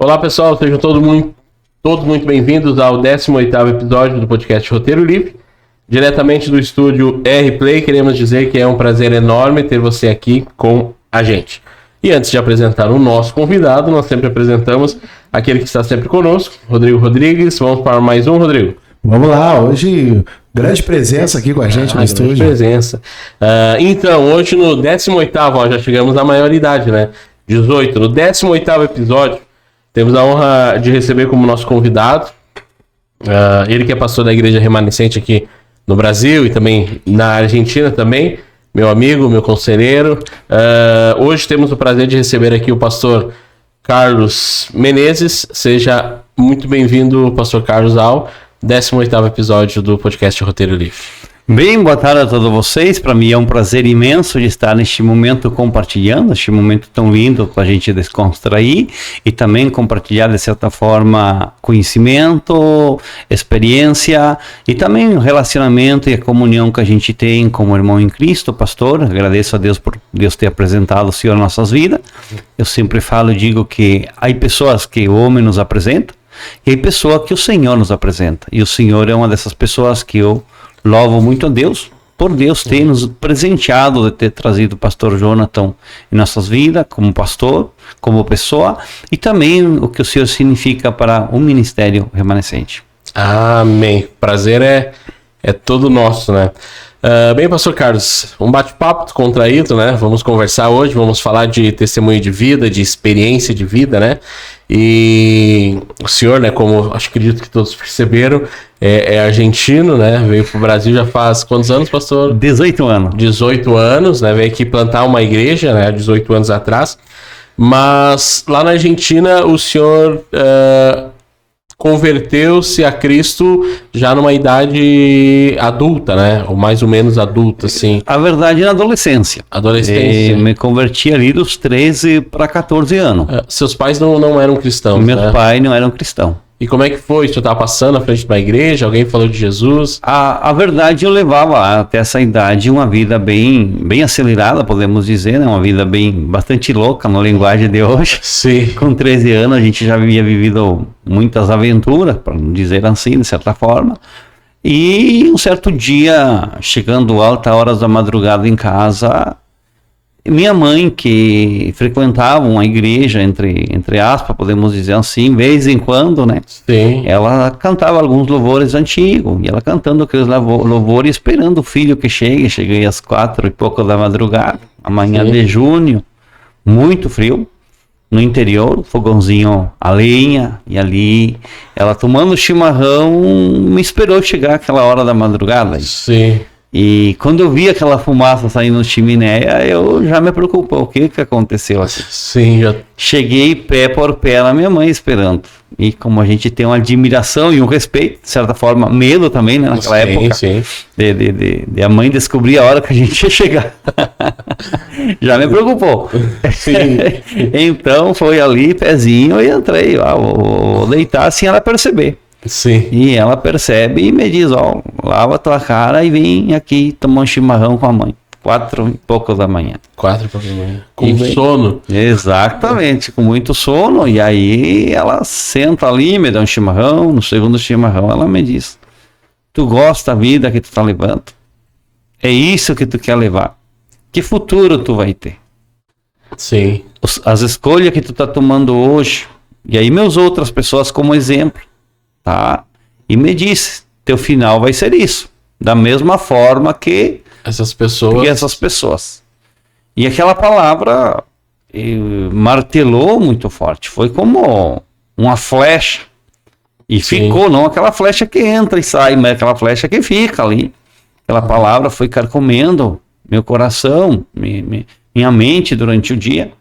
Olá pessoal, sejam todos muito bem-vindos ao 18º episódio do podcast Roteiro Livre. Diretamente do estúdio R-Play, queremos dizer que é um prazer enorme ter você aqui com a gente. E antes de apresentar o nosso convidado, nós sempre apresentamos aquele que está sempre conosco, Rodrigo Rodrigues. Vamos para mais um, Rodrigo? Vamos lá, hoje grande presença aqui com a gente no estúdio. Presença. Então, hoje no 18º, já chegamos na maioridade, né? 18. No 18º episódio, temos a honra de receber como nosso convidado, ele que é pastor da Igreja Remanescente aqui no Brasil e também na Argentina também, meu amigo, meu conselheiro. Hoje temos o prazer de receber aqui o pastor Carlos Menezes. Seja muito bem-vindo, pastor Carlos, ao 18º episódio do podcast Roteiro Livre. Bem, boa tarde a todos vocês. Para mim é um prazer imenso de estar neste momento compartilhando, este momento tão lindo para a gente descontrair e também compartilhar de certa forma conhecimento, experiência e também o relacionamento e a comunhão que a gente tem como irmão em Cristo, pastor. Agradeço a Deus por Deus ter apresentado o Senhor em nossas vidas. Eu sempre falo e digo que há pessoas que o homem nos apresenta e há pessoas que o Senhor nos apresenta. E o Senhor é uma dessas pessoas que eu louvo muito a Deus, por Deus ter nos presenteado, de ter trazido o pastor Jonathan em nossas vidas, como pastor, como pessoa, e também o que o Senhor significa para o ministério remanescente. Amém. Prazer é todo nosso, né? Bem, pastor Carlos, um bate-papo contraído, né? Vamos conversar hoje, vamos falar de testemunho de vida, de experiência de vida, né? E o senhor, né, como acredito que todos perceberam, é argentino, né? Veio pro Brasil já faz quantos anos, pastor? 18 anos. 18 anos, né? Veio aqui plantar uma igreja, né? 18 anos atrás. Mas lá na Argentina o senhor converteu-se a Cristo já numa idade adulta, né? Ou mais ou menos adulta, assim. A verdade, na adolescência. Adolescência. Me converti ali dos 13 para 14 anos. Seus pais não eram cristãos, Meus pais não eram cristãos. E como é que foi? Você estava passando à frente da igreja? Alguém falou de Jesus? A verdade, eu levava até essa idade uma vida bem acelerada, podemos dizer, né? Uma vida bastante louca na linguagem de hoje. Sim. Com 13 anos a gente já havia vivido muitas aventuras, para não dizer assim, de certa forma. E um certo dia, chegando altas horas da madrugada em casa, minha mãe, que frequentava uma igreja, entre aspas, podemos dizer assim, vez em quando, né? Sim. Ela cantava alguns louvores antigos, e ela cantando aqueles louvores, esperando o filho que chegue. Cheguei às 4 e pouco da madrugada, amanhã de junho, muito frio, no interior, fogãozinho a lenha, e ali, ela tomando chimarrão, me esperou chegar aquela hora da madrugada. Sim. E quando eu vi aquela fumaça saindo de chaminé, eu já me preocupou. O que aconteceu aqui? Sim, já... Cheguei pé por pé na minha mãe esperando. E como a gente tem uma admiração e um respeito, de certa forma, medo também, né, naquela época. Sim. De a mãe descobrir a hora que a gente ia chegar. Já me preocupou. Sim. Então foi ali, pezinho, e entrei lá. Vou deitar sem ela perceber. Sim. E ela percebe e me diz, lava tua cara e vem aqui tomar um chimarrão com a mãe. 4 e pouco da manhã. 4 e pouco da manhã. Com sono. Exatamente, com muito sono. E aí ela senta ali, me dá um chimarrão. No segundo chimarrão ela me diz, tu gosta da vida que tu tá levando? É isso que tu quer levar? Que futuro tu vai ter? Sim. As escolhas que tu tá tomando hoje. E aí meus outras pessoas como exemplo. Tá? E me disse, teu final vai ser isso, da mesma forma que essas pessoas. E aquela palavra martelou muito forte, foi como uma flecha, e Sim. Ficou, não aquela flecha que entra e sai, mas aquela flecha que fica ali. Aquela palavra foi carcomendo meu coração, minha mente durante o dia,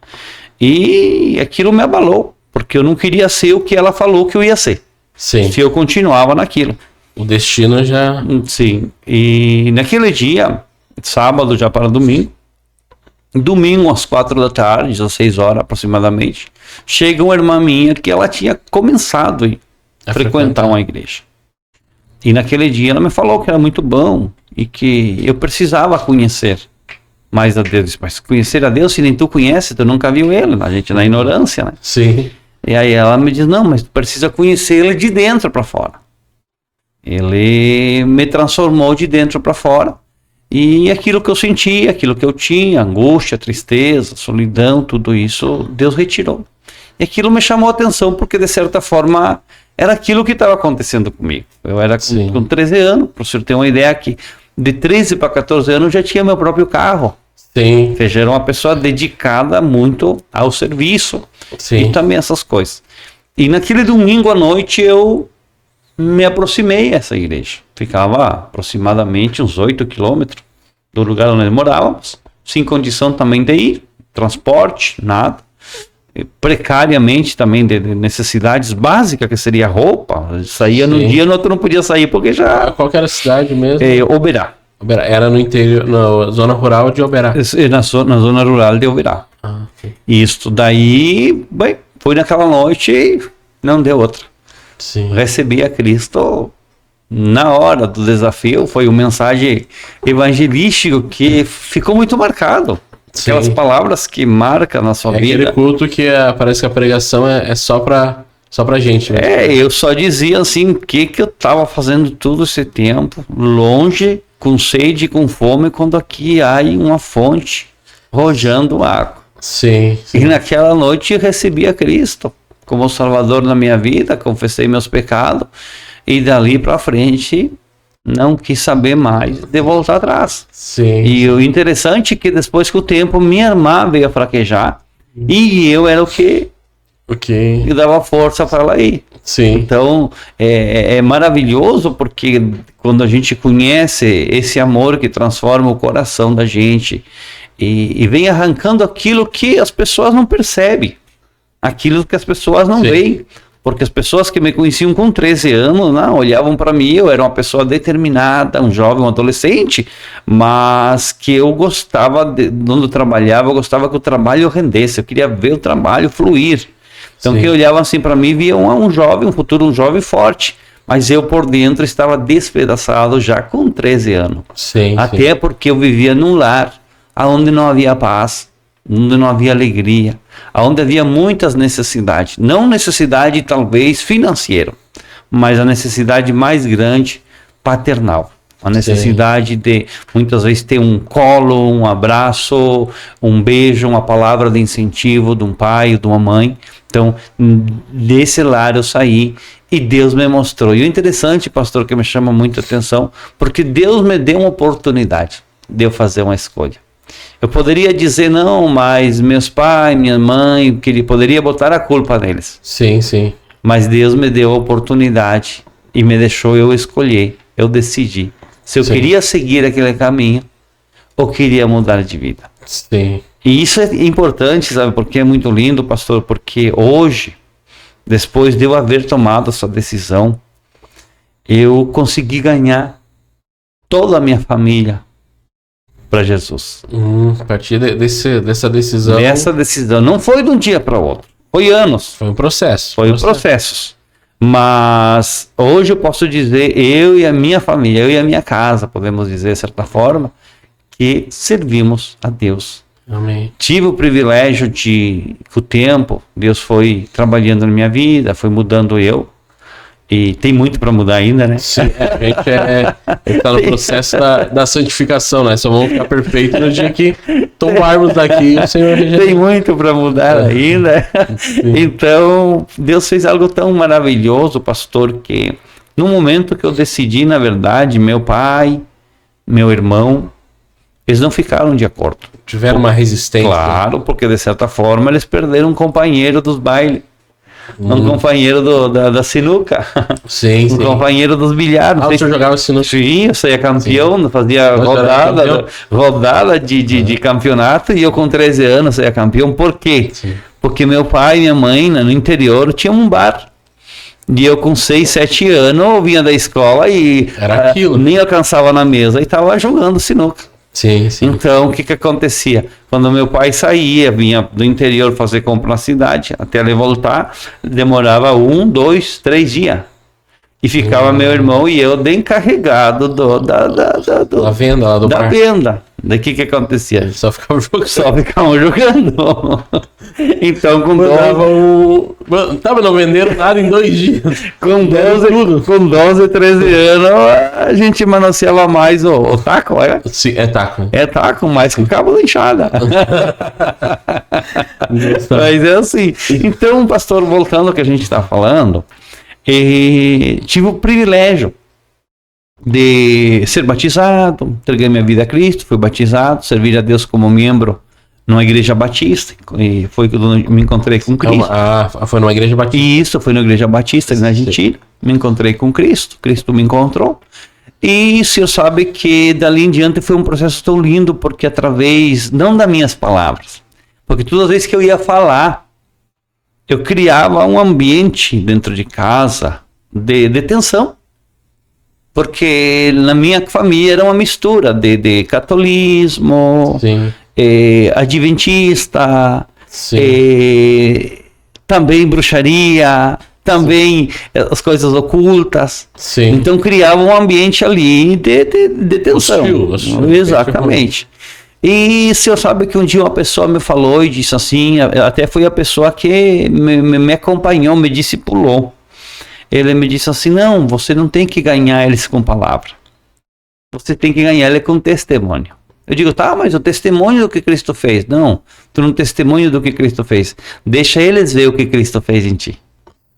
e aquilo me abalou, porque eu não queria ser o que ela falou que eu ia ser. Sim. Se eu continuava naquilo. O destino já... Sim. E naquele dia, sábado já para domingo às 4 da tarde, às 6 horas aproximadamente, chega uma irmã minha que ela tinha começado a frequentar uma igreja. E naquele dia ela me falou que era muito bom e que eu precisava conhecer mais a Deus. Mas conhecer a Deus, se nem tu conhece, tu nunca viu ele, a gente na ignorância, né? Sim. E aí ela me diz, não, mas tu precisa conhecer ele de dentro para fora. Ele me transformou de dentro para fora. E aquilo que eu sentia, aquilo que eu tinha, angústia, tristeza, solidão, tudo isso, Deus retirou. E aquilo me chamou a atenção, porque de certa forma era aquilo que estava acontecendo comigo. Eu era com 13 anos, para o senhor ter uma ideia, que de 13 para 14 anos eu já tinha meu próprio carro. Sim. Ou seja, era uma pessoa dedicada muito ao serviço. Sim. E também essas coisas. E naquele domingo à noite eu me aproximei dessa igreja. Ficava aproximadamente uns 8 quilômetros do lugar onde morávamos, sem condição também de ir, transporte, nada. E precariamente também de necessidades básicas, que seria roupa. Saía num dia, no outro não podia sair, porque já... Qual que era a cidade mesmo? Uberá. Era no interior, na zona rural de Uberá. Na zona rural de Uberá. Okay. Isso daí, bem, foi naquela noite e não deu outra. Sim. Recebi a Cristo na hora do desafio, foi uma mensagem evangelística que ficou muito marcado. Aquelas palavras que marcam na sua vida. Aquele culto que parece que a pregação é só pra gente. Mesmo. Eu só dizia assim, que eu estava fazendo todo esse tempo, longe, com sede e com fome, quando aqui há uma fonte rojando água. Sim. E naquela noite eu recebi a Cristo como Salvador na minha vida, confessei meus pecados, e dali para frente não quis saber mais de voltar atrás. Sim. E o interessante é que depois com o tempo minha irmã veio a fraquejar, e eu era o que dava força para ela ir. Sim. Então é maravilhoso, porque quando a gente conhece esse amor que transforma o coração da gente e vem arrancando aquilo que as pessoas não percebem, aquilo que as pessoas não veem. Porque as pessoas que me conheciam com 13 anos, não, olhavam para mim, eu era uma pessoa determinada, um jovem, um adolescente, mas que eu gostava, onde eu trabalhava, eu gostava que o trabalho rendesse, eu queria ver o trabalho fluir. Então, que olhavam assim para mim, viam um jovem, um futuro, um jovem forte. Mas eu por dentro estava despedaçado já com 13 anos. Até porque eu vivia num lar onde não havia paz, onde não havia alegria, onde havia muitas necessidades. Não necessidade talvez financeira, mas a necessidade mais grande, paternal. A necessidade de muitas vezes ter um colo, um abraço, um beijo, uma palavra de incentivo de um pai, de uma mãe. Então, desse lar eu saí e Deus me mostrou. E o interessante, pastor, que me chama muito a atenção, porque Deus me deu uma oportunidade de eu fazer uma escolha. Eu poderia dizer, não, mas meus pais, minha mãe, que ele poderia botar a culpa neles. Sim, sim. Mas Deus me deu a oportunidade e me deixou eu escolher, eu decidi. Se eu queria seguir aquele caminho ou queria mudar de vida. Sim. E isso é importante, sabe? Porque é muito lindo, pastor, porque hoje, depois de eu haver tomado essa decisão, eu consegui ganhar toda a minha família para Jesus. A partir dessa decisão. Essa decisão não foi de um dia para o outro, foi anos. Foi um processo. Foi um processo. Mas hoje eu posso dizer, eu e a minha família, eu e a minha casa, podemos dizer de certa forma, que servimos a Deus. Amém. Tive o privilégio de, com o tempo, Deus foi trabalhando na minha vida, foi mudando eu. E tem muito para mudar ainda, né? Sim, a gente está no processo da santificação, né? Só vamos ficar perfeitos no dia que tomarmos daqui o Senhor regenera. Tem muito para mudar ainda. Então, Deus fez algo tão maravilhoso, pastor, que no momento que eu decidi, na verdade, meu pai, meu irmão, eles não ficaram de acordo. Tiveram uma resistência. Claro, porque de certa forma eles perderam um companheiro dos bailes. Um companheiro da sinuca. Sim, um companheiro dos bilhares. O senhor jogava sinuca? Sim, eu saía campeão, fazia rodada de campeonato, e eu com 13 anos saía campeão. Por quê? Sim. Porque meu pai e minha mãe, no interior, tinham um bar. E eu com 6, 7 anos, eu vinha da escola e era aquilo. Nem alcançava na mesa e estava jogando sinuca. Sim, sim. Então, o que acontecia? Quando meu pai saía, vinha do interior fazer compra na cidade, até ele voltar, demorava 1, 2, 3 dias. E ficava meu irmão e eu bem carregado Da venda lá do da bar. venda. Daí o que acontecia? Só ficava jogando. Só ficavam jogando. Então, Mandava um... Tá, mas não venderam nada em 2 dias. com 12, 13 anos, a gente manoseava mais o taco, é? Sim, é taco. É taco, mais com cabo de enxada. Mas é assim. Então, pastor, voltando ao que a gente está falando, tive o privilégio de ser batizado, entreguei minha vida a Cristo, fui batizado, servir a Deus como membro numa igreja batista, e foi que eu me encontrei com Cristo. Foi numa igreja batista. E isso foi na igreja batista ali na Argentina, me encontrei com Cristo, Cristo me encontrou, e o senhor sabe que dali em diante foi um processo tão lindo, porque através, não das minhas palavras, porque todas as vezes que eu ia falar, eu criava um ambiente dentro de casa de tensão. Porque na minha família era uma mistura de catolismo, adventista, também bruxaria, também as coisas ocultas. Sim. Então criava um ambiente ali de tensão. Hostil. Exatamente. E o senhor sabe que um dia uma pessoa me falou e disse assim, até foi a pessoa que me acompanhou, me discipulou. Ele me disse assim, não, você não tem que ganhar eles com palavra. Você tem que ganhar ele com testemunho. Eu digo, tá, mas o testemunho do que Cristo fez. Não, tu não testemunho do que Cristo fez. Deixa eles ver o que Cristo fez em ti.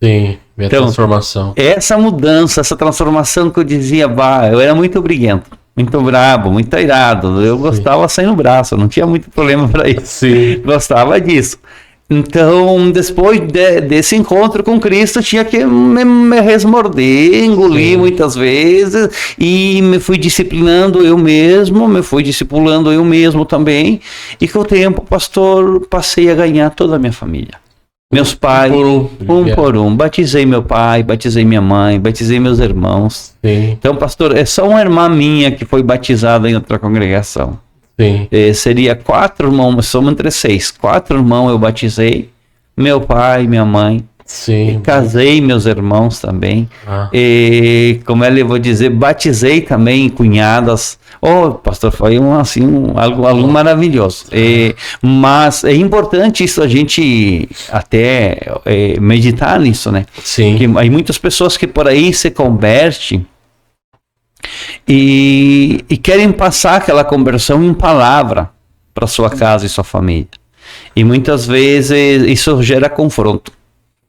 Sim, ver a transformação. Essa mudança, essa transformação que eu dizia, eu era muito briguento, muito brabo, muito irado. Eu gostava sair no braço, não tinha muito problema para isso. Sim. Gostava disso. Então, depois desse encontro com Cristo, tinha que me resmorder, engolir muitas vezes, e me fui disciplinando eu mesmo, me fui discipulando eu mesmo também, e com o tempo, pastor, passei a ganhar toda a minha família. Meus pais, um por um, batizei meu pai, batizei minha mãe, batizei meus irmãos. Sim. Então, pastor, é só uma irmã minha que foi batizada em outra congregação. Sim. Seria 4 irmãos, somos entre 6. 4 irmãos eu batizei, meu pai, minha mãe. Sim. Casei meus irmãos também. E, como eu vou dizer, batizei também cunhadas. Pastor, foi algo maravilhoso. Mas é importante isso, a gente até meditar nisso, né? Sim. Que há muitas pessoas que por aí se convertem e querem passar aquela conversão em palavra para sua casa e sua família. E muitas vezes isso gera confronto.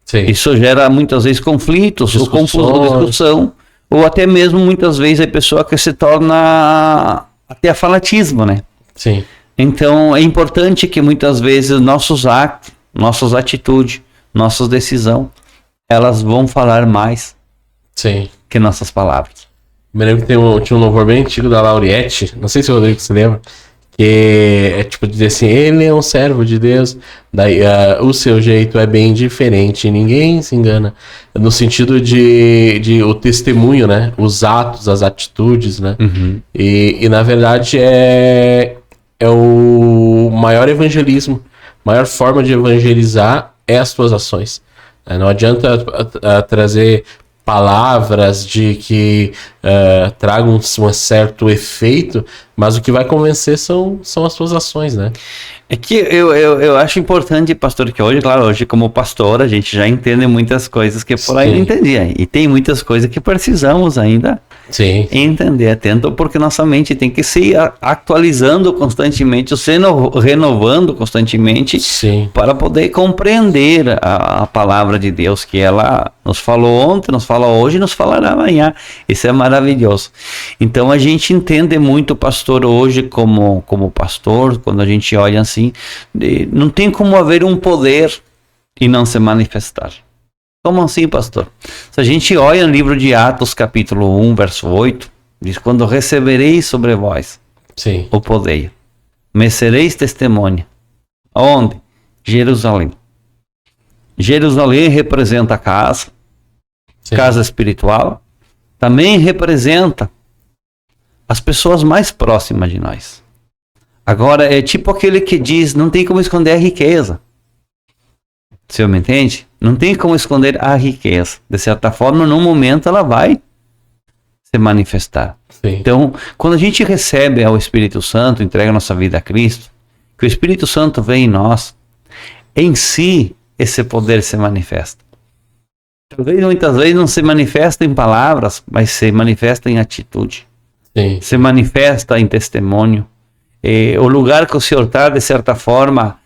Sim. Isso gera muitas vezes conflitos, ou confusão, discussão, ou até mesmo muitas vezes a pessoa que se torna até fanatismo, né? Sim. Então é importante que muitas vezes nossos atos, nossas atitudes, nossas decisões, elas vão falar mais que nossas palavras. Me lembro que tinha um louvor bem antigo da Lauriette, não sei se o Rodrigo se lembra, que é tipo dizer assim, ele é um servo de Deus, daí o seu jeito é bem diferente, ninguém se engana, no sentido de o testemunho, né, os atos, as atitudes, né, e na verdade é o maior evangelismo, maior forma de evangelizar é as tuas ações. Não adianta trazer palavras de que tragam um certo efeito, mas o que vai convencer são as suas ações, né? É que eu acho importante, pastor, que hoje como pastor, a gente já entende muitas coisas que por aí não entendia. E tem muitas coisas que precisamos ainda entender, atento, porque nossa mente tem que se atualizando constantemente, se renovando constantemente, para poder compreender a palavra de Deus, que ela nos falou ontem, nos fala hoje e nos falará amanhã. Isso é maravilhoso. Então a gente entende muito, pastor, hoje como pastor, quando a gente olha assim, não tem como haver um poder e não se manifestar. Como assim, pastor? Se a gente olha no livro de Atos, capítulo 1, verso 8, diz, quando recebereis sobre vós o poder, me sereis testemunha. Aonde? Jerusalém. Jerusalém representa a casa, casa espiritual, também representa as pessoas mais próximas de nós. Agora, é tipo aquele que diz, não tem como esconder a riqueza. O senhor me entende? Não tem como esconder a riqueza. De certa forma, num momento ela vai se manifestar. Sim. Então, quando a gente recebe o Espírito Santo, entrega a nossa vida a Cristo, que o Espírito Santo vem em nós, em si, esse poder se manifesta. Talvez muitas vezes não se manifesta em palavras, mas se manifesta em atitude. Sim. Se manifesta em testemunho. O lugar que o Senhor está, de certa forma,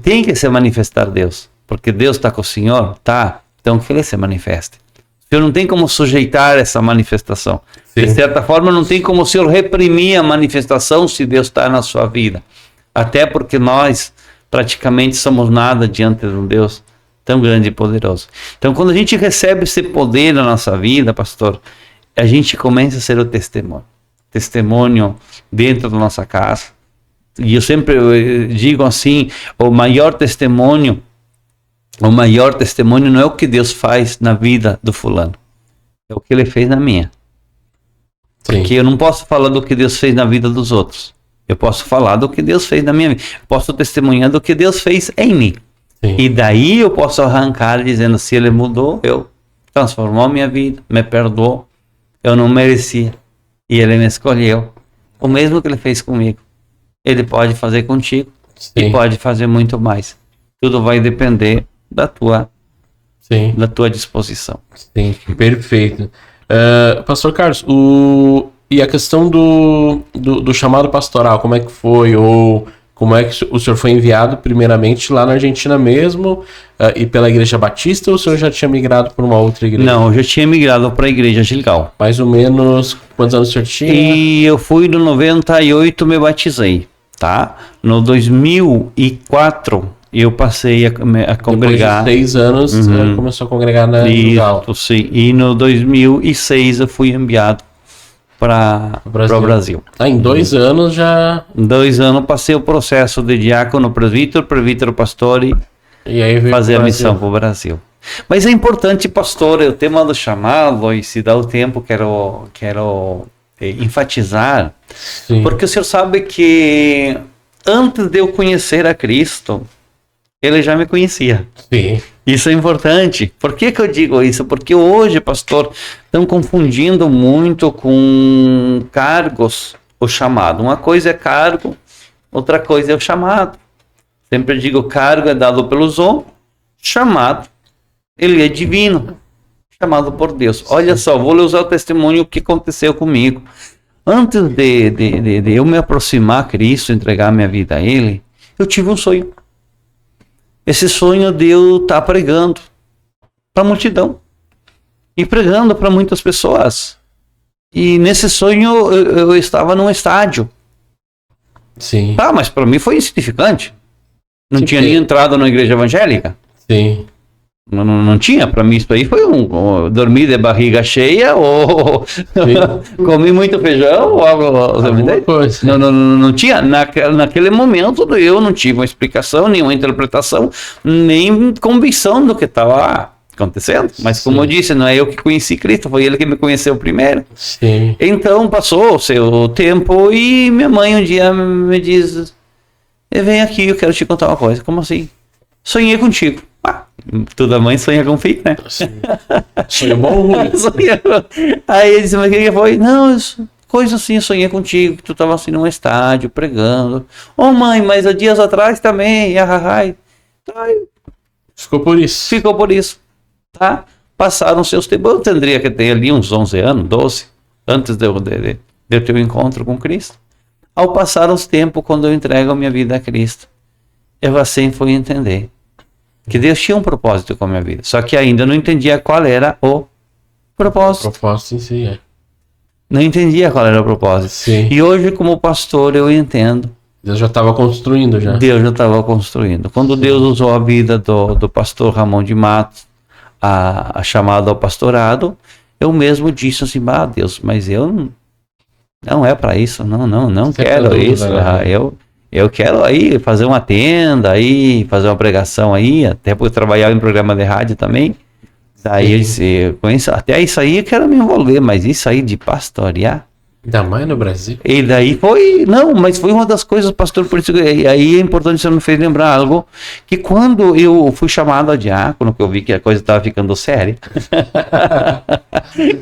tem que se manifestar Deus. Porque Deus está com o Senhor, tá? Então que Ele se manifeste. O Senhor não tem como sujeitar essa manifestação. Sim. De certa forma, não tem como o Senhor reprimir a manifestação se Deus está na sua vida. Até porque nós praticamente somos nada diante de um Deus tão grande e poderoso. Então, quando a gente recebe esse poder na nossa vida, pastor, a gente começa a ser o testemunho. Testemunho dentro da nossa casa. E eu sempre digo assim, o maior testemunho não é o que Deus faz na vida do fulano, é o que ele fez na minha. Sim. Porque eu não posso falar do que Deus fez na vida dos outros. Eu posso falar do que Deus fez na minha vida. Eu posso testemunhar do que Deus fez em mim. Sim. E daí eu posso arrancar dizendo, se Ele mudou, transformou minha vida, me perdoou, eu não merecia. E Ele me escolheu. O mesmo que Ele fez comigo, Ele pode fazer contigo. Sim. E pode fazer muito mais. Tudo vai depender da tua disposição. Sim, perfeito. Pastor Carlos, e a questão do chamado pastoral, como é que foi? Ou como é que o senhor foi enviado primeiramente lá na Argentina mesmo, e pela Igreja Batista, ou o senhor já tinha migrado para uma outra igreja? Não, eu já tinha migrado para a Igreja Gilgal. Mais ou menos, quantos anos o senhor tinha? E eu fui no 98, me batizei, tá? No 2004, eu passei a congregar. Depois de 6 anos, começou a congregar na Gilgal. Isso, sim. E no 2006 eu fui enviado para o Brasil. Em 2 anos já... Em 2 anos passei o processo de diácono, presbítero, pastor e aí veio fazer a missão para o Brasil. Mas é importante, pastor, o tema do chamado, e se dá o tempo, quero enfatizar, Sim. porque o senhor sabe que antes de eu conhecer a Cristo, Ele já me conhecia. Sim. Isso é importante. Por que eu digo isso? Porque hoje, pastor, estão confundindo muito com cargos o chamado. Uma coisa é cargo, outra coisa é o chamado. Sempre digo, cargo é dado pelos homens, chamado, ele é divino, chamado por Deus. Olha só, vou lhe usar o testemunho que aconteceu comigo. Antes de eu me aproximar a Cristo, entregar minha vida a Ele, eu tive um sonho. Esse sonho de eu estar pregando para a multidão e pregando para muitas pessoas. E nesse sonho eu estava num estádio. Sim. Tá, mas para mim foi insignificante. Não Sim, tinha nem entrado na igreja evangélica. Sim. Não tinha. Para mim isso aí foi dormir de barriga cheia ou comi muito feijão ou algo. Alguma coisa. Não tinha. Naquele momento eu não tive uma explicação, nenhuma interpretação, nem convicção do que estava acontecendo. Mas como eu disse, não é eu que conheci Cristo, foi Ele que me conheceu primeiro. Sim. Então passou o seu tempo e minha mãe um dia me diz: vem aqui, eu quero te contar uma coisa. Como assim? Sonhei contigo. Toda mãe sonha com filho, né? Sonho bom ou ruim? Aí ele disse, mas o que foi? Não, coisa assim, eu sonhei contigo, que tu estava assim num estádio, pregando. Mãe, mas há dias atrás também, Ficou por isso. Ficou por isso, tá? Passaram seus tempos, eu tendria que ter ali uns 11 anos, 12, antes de eu ter o encontro com Cristo. Ao passar os tempos, quando eu entrego a minha vida a Cristo, eu assim fui entender que Deus tinha um propósito com a minha vida. Só que ainda não entendia qual era o propósito. O propósito em si, Não entendia qual era o propósito. Sim. E hoje, como pastor, eu entendo. Deus já estava construindo já. Deus já estava construindo. Quando Deus usou a vida do pastor Ramon de Matos, a chamada ao pastorado, eu mesmo disse assim, Deus, mas eu não é para isso, não quero isso. Eu quero aí fazer uma tenda, aí fazer uma pregação aí, até porque eu trabalhava em programa de rádio também. Daí eu disse, até isso aí eu quero me envolver, mas isso aí de pastorear, Ainda mais no Brasil. E daí foi, não, mas foi uma das coisas, pastor, por isso que aí é importante, você me fez lembrar algo, que quando eu fui chamado a diácono, que eu vi que a coisa estava ficando séria,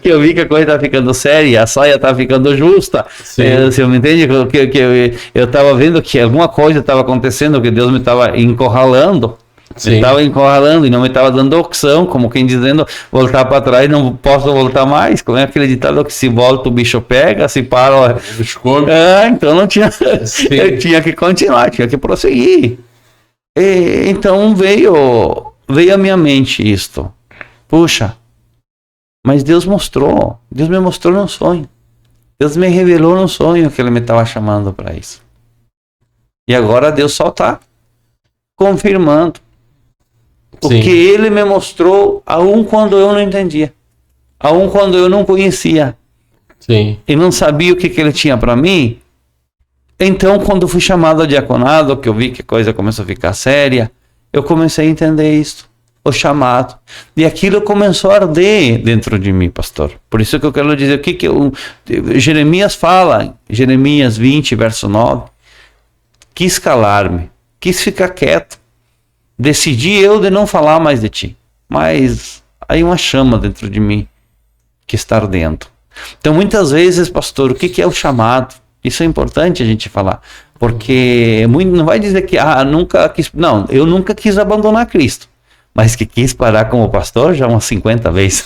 que eu vi que a coisa estava ficando séria, a saia estava ficando justa, você me entende? Que eu estava vendo que alguma coisa estava acontecendo, que Deus me estava encurralando. Sim. Me estava encurralando e não me estava dando opção, como quem dizendo, voltar para trás, não posso voltar mais. Como é aquele ditado que se volta o bicho pega, se para O bicho come. então não tinha, eu tinha que continuar, tinha que prosseguir. Então veio à minha mente isto. Puxa, mas Deus me mostrou num sonho. Deus me revelou num sonho que Ele me estava chamando para isso. E agora Deus só está confirmando. Porque Ele me mostrou aun quando eu não entendia. Aun quando eu não conhecia. Sim. E não sabia o que Ele tinha para mim. Então, quando fui chamado a diaconado, que eu vi que a coisa começou a ficar séria, eu comecei a entender isso. O chamado. E aquilo começou a arder dentro de mim, pastor. Por isso que eu quero dizer, Jeremias fala, Jeremias 20, verso 9, quis calar-me, quis ficar quieto. Decidi eu de não falar mais de ti. Mas aí uma chama dentro de mim que está ardendo. Então, muitas vezes, pastor, o que é o chamado? Isso é importante a gente falar. Porque não vai dizer que nunca quis. Não, eu nunca quis abandonar Cristo. Mas que quis parar como pastor já umas 50 vezes.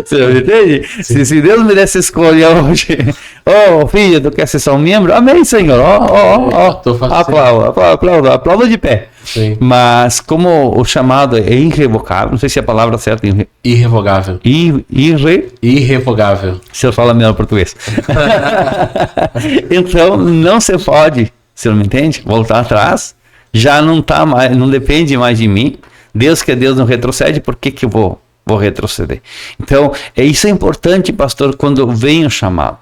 Você entende? Se Deus me desse escolha hoje, filho, tu quer ser só um membro? Amém, Senhor. Aplauda de pé. Sim. Mas como o chamado é irrevogável, não sei se é a palavra certa. Irrevogável. Irrevogável. Se eu falar melhor português. Então, não se pode, você não me entende? Voltar atrás. Já não tá mais, não depende mais de mim. Deus que é Deus não retrocede, por que eu vou retroceder? Então, isso é importante, pastor, quando vem o chamado.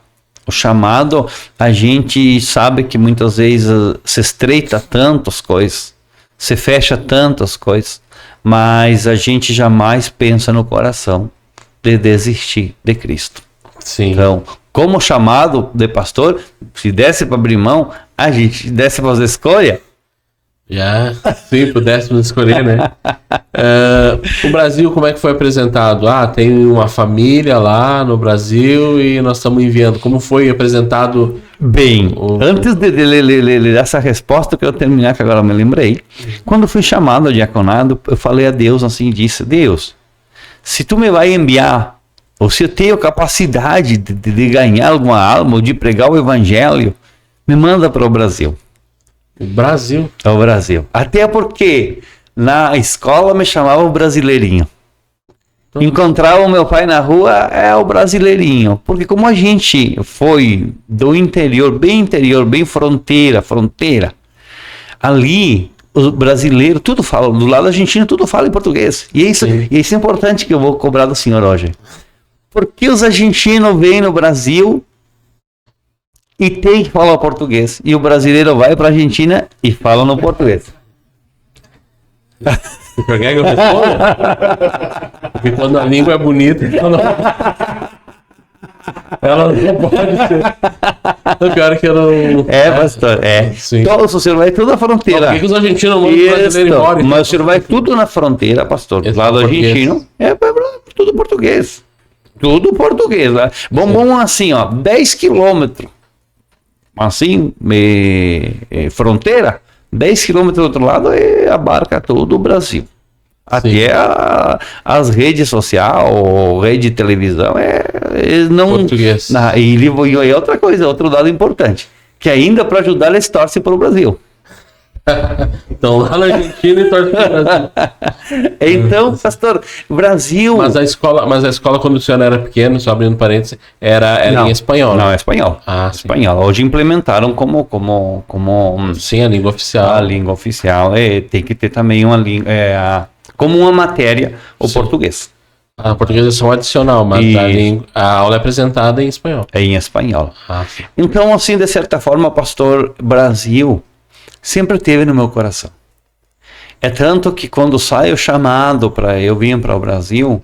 O chamado, a gente sabe que muitas vezes se estreita tantas coisas, se fecha tantas coisas, mas a gente jamais pensa no coração de desistir de Cristo. Sim. Então, como chamado de pastor, se desse para abrir mão, a gente desse para fazer escolha, sim, pudéssemos escolher, né? O Brasil, como é que foi apresentado? Tem uma família lá no Brasil e nós estamos enviando. Como foi apresentado? Bem, antes de ler essa resposta, eu quero terminar, que agora eu me lembrei. Quando fui chamado a diaconado, eu falei a Deus assim, disse, Deus, se tu me vai enviar, ou se eu tenho capacidade de ganhar alguma alma, ou de pregar o evangelho, me manda para o Brasil. O Brasil? É o Brasil. Até porque na escola me chamava o brasileirinho. Encontrava o meu pai na rua, é o brasileirinho. Porque como a gente foi do interior, bem fronteira, ali o brasileiro, tudo fala, do lado argentino, tudo fala em português. E isso é importante que eu vou cobrar do senhor hoje. Porque os argentinos vêm no Brasil e tem que falar português. E o brasileiro vai para a Argentina e fala no português. Por que eu respondo? Porque quando a língua é bonita, ela não pode ser. O pior é que eu não. Pastor, Sim. Então, o senhor vai tudo na fronteira. Por que os argentinos mandam o brasileiro embora? Mas o senhor vai tudo na fronteira, pastor. Do lado argentino, tudo português. Tudo português. Né? Bom, assim, 10 quilômetros. Assim, fronteira, 10 quilômetros do outro lado, abarca todo o Brasil. Até as redes sociais, rede de televisão, não... Português. E outra coisa, outro dado importante, que ainda para ajudar eles torcem para o Brasil. Então lá na Argentina e torce para o Brasil. Então, pastor, Brasil... Mas a escola quando o senhor era pequeno, só abrindo parênteses, era em espanhol. Não, é espanhol. Espanhol. Hoje implementaram como sim, a língua oficial. A língua oficial. Tem que ter também uma língua... como uma matéria, o português. A portuguesa é só um adicional, mas a aula é apresentada em espanhol. É em espanhol. Sim. Então, assim, de certa forma, pastor, Brasil sempre teve no meu coração. É tanto que quando sai o chamado para eu vir para o Brasil,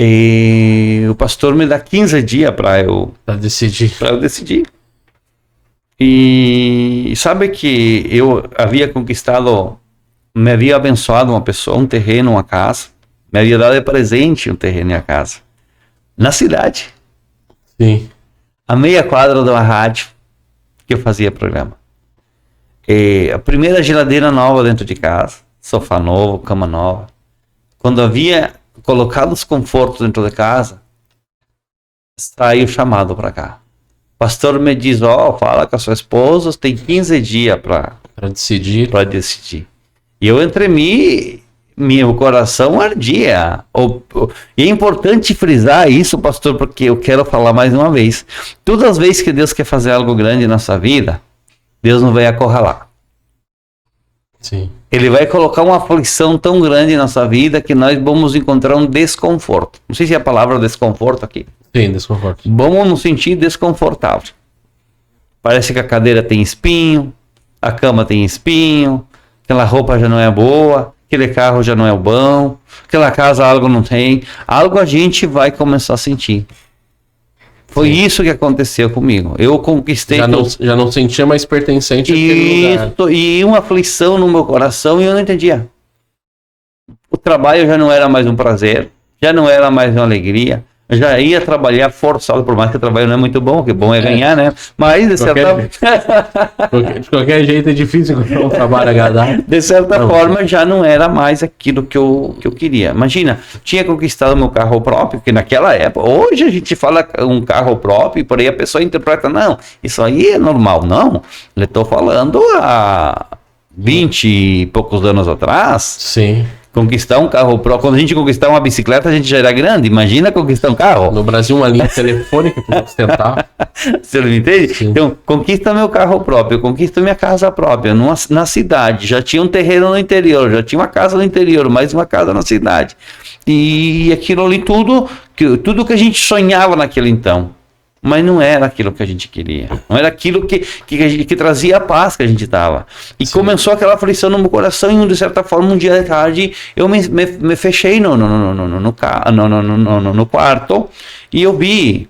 E o pastor me dá 15 dias para eu decidir. E sabe que eu havia conquistado, me havia abençoado uma pessoa, um terreno, uma casa, me havia dado de presente um terreno e a casa, na cidade. Sim. A meia quadra de uma rádio que eu fazia programa. E a primeira geladeira nova dentro de casa, sofá novo, cama nova. Quando havia colocado os confortos dentro de casa, saiu chamado para cá. O pastor me diz, fala com a sua esposa, tem 15 dias para decidir. E eu entre mim, meu coração ardia. E é importante frisar isso, pastor, porque eu quero falar mais uma vez. Todas as vezes que Deus quer fazer algo grande na nossa vida, Deus não vai acorralar. Sim. Ele vai colocar uma aflição tão grande na nossa vida que nós vamos encontrar um desconforto. Não sei se é a palavra desconforto aqui. Sim, desconforto. Vamos nos sentir desconfortável. Parece que a cadeira tem espinho, a cama tem espinho, aquela roupa já não é boa, aquele carro já não é o bom, aquela casa algo não tem. Algo a gente vai começar a sentir. Foi isso que aconteceu comigo. Eu conquistei... Já não sentia mais pertencente àquele lugar. E uma aflição no meu coração e eu não entendia. O trabalho já não era mais um prazer, já não era mais uma alegria. Eu já ia trabalhar forçado, por mais que o trabalho não é muito bom, que bom é ganhar, né? Mas, de qualquer jeito é difícil encontrar um trabalho agradável. De certa forma, já não era mais aquilo que eu queria. Imagina, tinha conquistado meu carro próprio, que naquela época, hoje a gente fala um carro próprio, e por aí a pessoa interpreta, não, isso aí é normal. Não, eu estou falando há 20 e poucos anos atrás. Sim. Conquistar um carro próprio. Quando a gente conquistar uma bicicleta, a gente já era grande. Imagina conquistar um carro. No Brasil, uma linha telefônica para sustentar. Você não entende? Sim. Então, conquista meu carro próprio, conquista minha casa própria, na cidade. Já tinha um terreno no interior, já tinha uma casa no interior, mais uma casa na cidade. E aquilo ali tudo que a gente sonhava naquele então. Mas não era aquilo que a gente queria. Não era aquilo que trazia a paz que a gente estava. E sim, começou aquela aflição no meu coração. E de certa forma, um dia de tarde, eu me fechei no quarto. E eu vi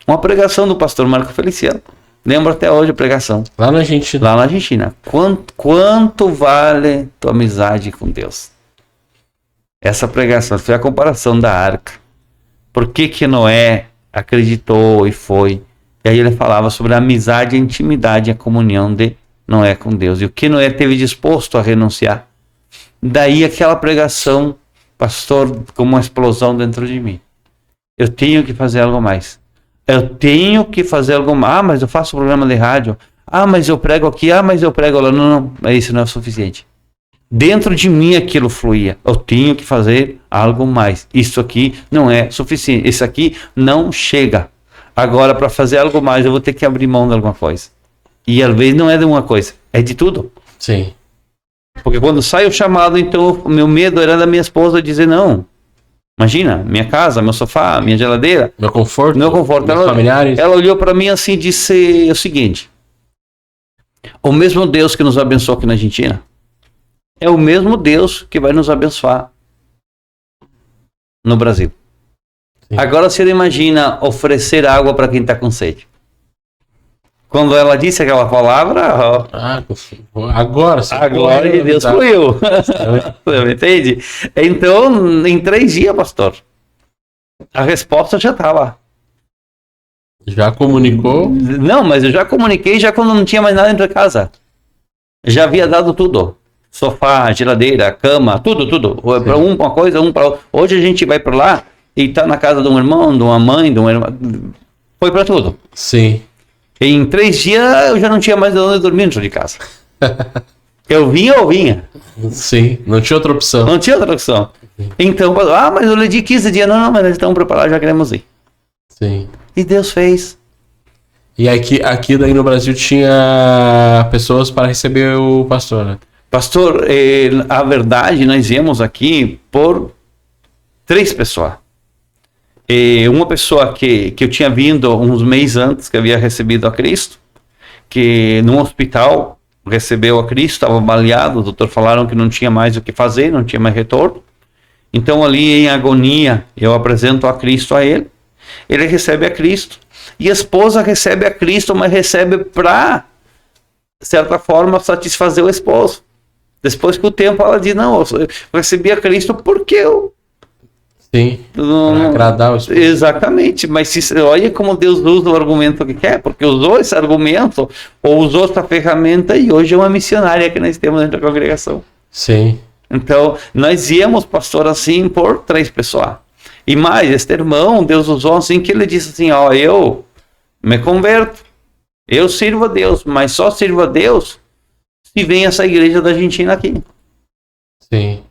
uma pregação do pastor Marco Feliciano. Lembro até hoje a pregação. Lá na Argentina. Lá na Argentina. Quanto vale tua amizade com Deus? Essa pregação foi a comparação da arca. Por que Noé acreditou e foi? E aí ele falava sobre a amizade, a intimidade e a comunhão de Noé com Deus. E o que Noé teve disposto a renunciar. Daí aquela pregação, pastor, como uma explosão dentro de mim. Eu tenho que fazer algo mais. Eu tenho que fazer algo mais. Mas eu faço programa de rádio. Mas eu prego aqui. Mas eu prego lá. Não. Isso não é suficiente. Dentro de mim aquilo fluía. Eu tenho que fazer algo mais. Isso aqui não é suficiente. Isso aqui não chega. Agora, para fazer algo mais, eu vou ter que abrir mão de alguma coisa. E às vezes não é de uma coisa, é de tudo. Sim. Porque quando sai o chamado, então, o meu medo era da minha esposa dizer não. Imagina, minha casa, meu sofá, minha geladeira. Meu conforto. Meus familiares. Ela olhou para mim assim e disse o seguinte: o mesmo Deus que nos abençoou aqui na Argentina é o mesmo Deus que vai nos abençoar no Brasil. Sim. Agora você imagina oferecer água para quem está com sede. Quando ela disse aquela palavra, agora Deus fluiu. Você entende? Então, em 3 dias, pastor, a resposta já estava. Já comunicou? Não, mas eu já comuniquei já quando não tinha mais nada dentro de casa. Já havia dado tudo. Sofá, geladeira, cama, tudo. Para uma coisa, para outra. Hoje a gente vai para lá e tá na casa de um irmão, de uma mãe, de um irmão. Foi para tudo. Sim. Em 3 dias eu já não tinha mais de onde dormir dentro de casa. Eu vinha. Sim, não tinha outra opção. Não tinha outra opção. Então, mas eu lhe di 15 dias. Não, mas eles estão preparados, já queremos ir. Sim. E Deus fez. E aqui daí no Brasil tinha pessoas para receber o pastor, né? Pastor, a verdade, nós viemos aqui por 3 pessoas. Uma pessoa que eu tinha vindo uns meses antes, que havia recebido a Cristo, que num hospital recebeu a Cristo, estava baleado, o doutor falaram que não tinha mais o que fazer, não tinha mais retorno. Então ali em agonia, eu apresento a Cristo a ele. Ele recebe a Cristo. E a esposa recebe a Cristo, mas recebe para, de certa forma, satisfazer o esposo. Depois que o tempo ela diz, não, eu recebi a Cristo porque eu... Sim, para agradar o esposo. Exatamente, mas olha como Deus usa o argumento que quer, porque usou esse argumento, ou usou essa ferramenta, e hoje é uma missionária que nós temos dentro da congregação. Sim. Então, nós íamos, pastor, assim, por 3 pessoas. E mais, este irmão, Deus usou assim, que ele disse assim, ó, eu me converto, eu sirvo a Deus, mas só sirvo a Deus se vem essa igreja da Argentina aqui. Sim.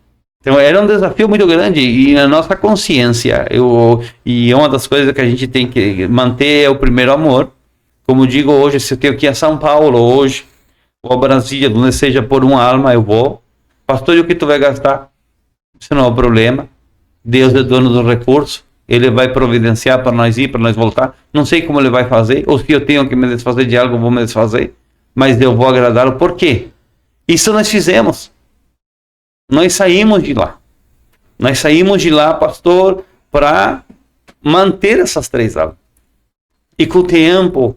Então era um desafio muito grande, e na nossa consciência, e uma das coisas que a gente tem que manter é o primeiro amor. Como digo hoje, se eu tenho que ir a São Paulo hoje, ou a Brasília, onde seja por uma alma, eu vou. Pastor, e o que tu vai gastar? Isso não é um problema. Deus é dono do recurso, ele vai providenciar para nós ir, para nós voltar. Não sei como ele vai fazer, ou se eu tenho que me desfazer de algo, eu vou me desfazer, mas eu vou agradá-lo. Por quê? Isso nós fizemos. Nós saímos de lá. Nós saímos de lá, pastor, para manter essas 3 almas. E com o tempo,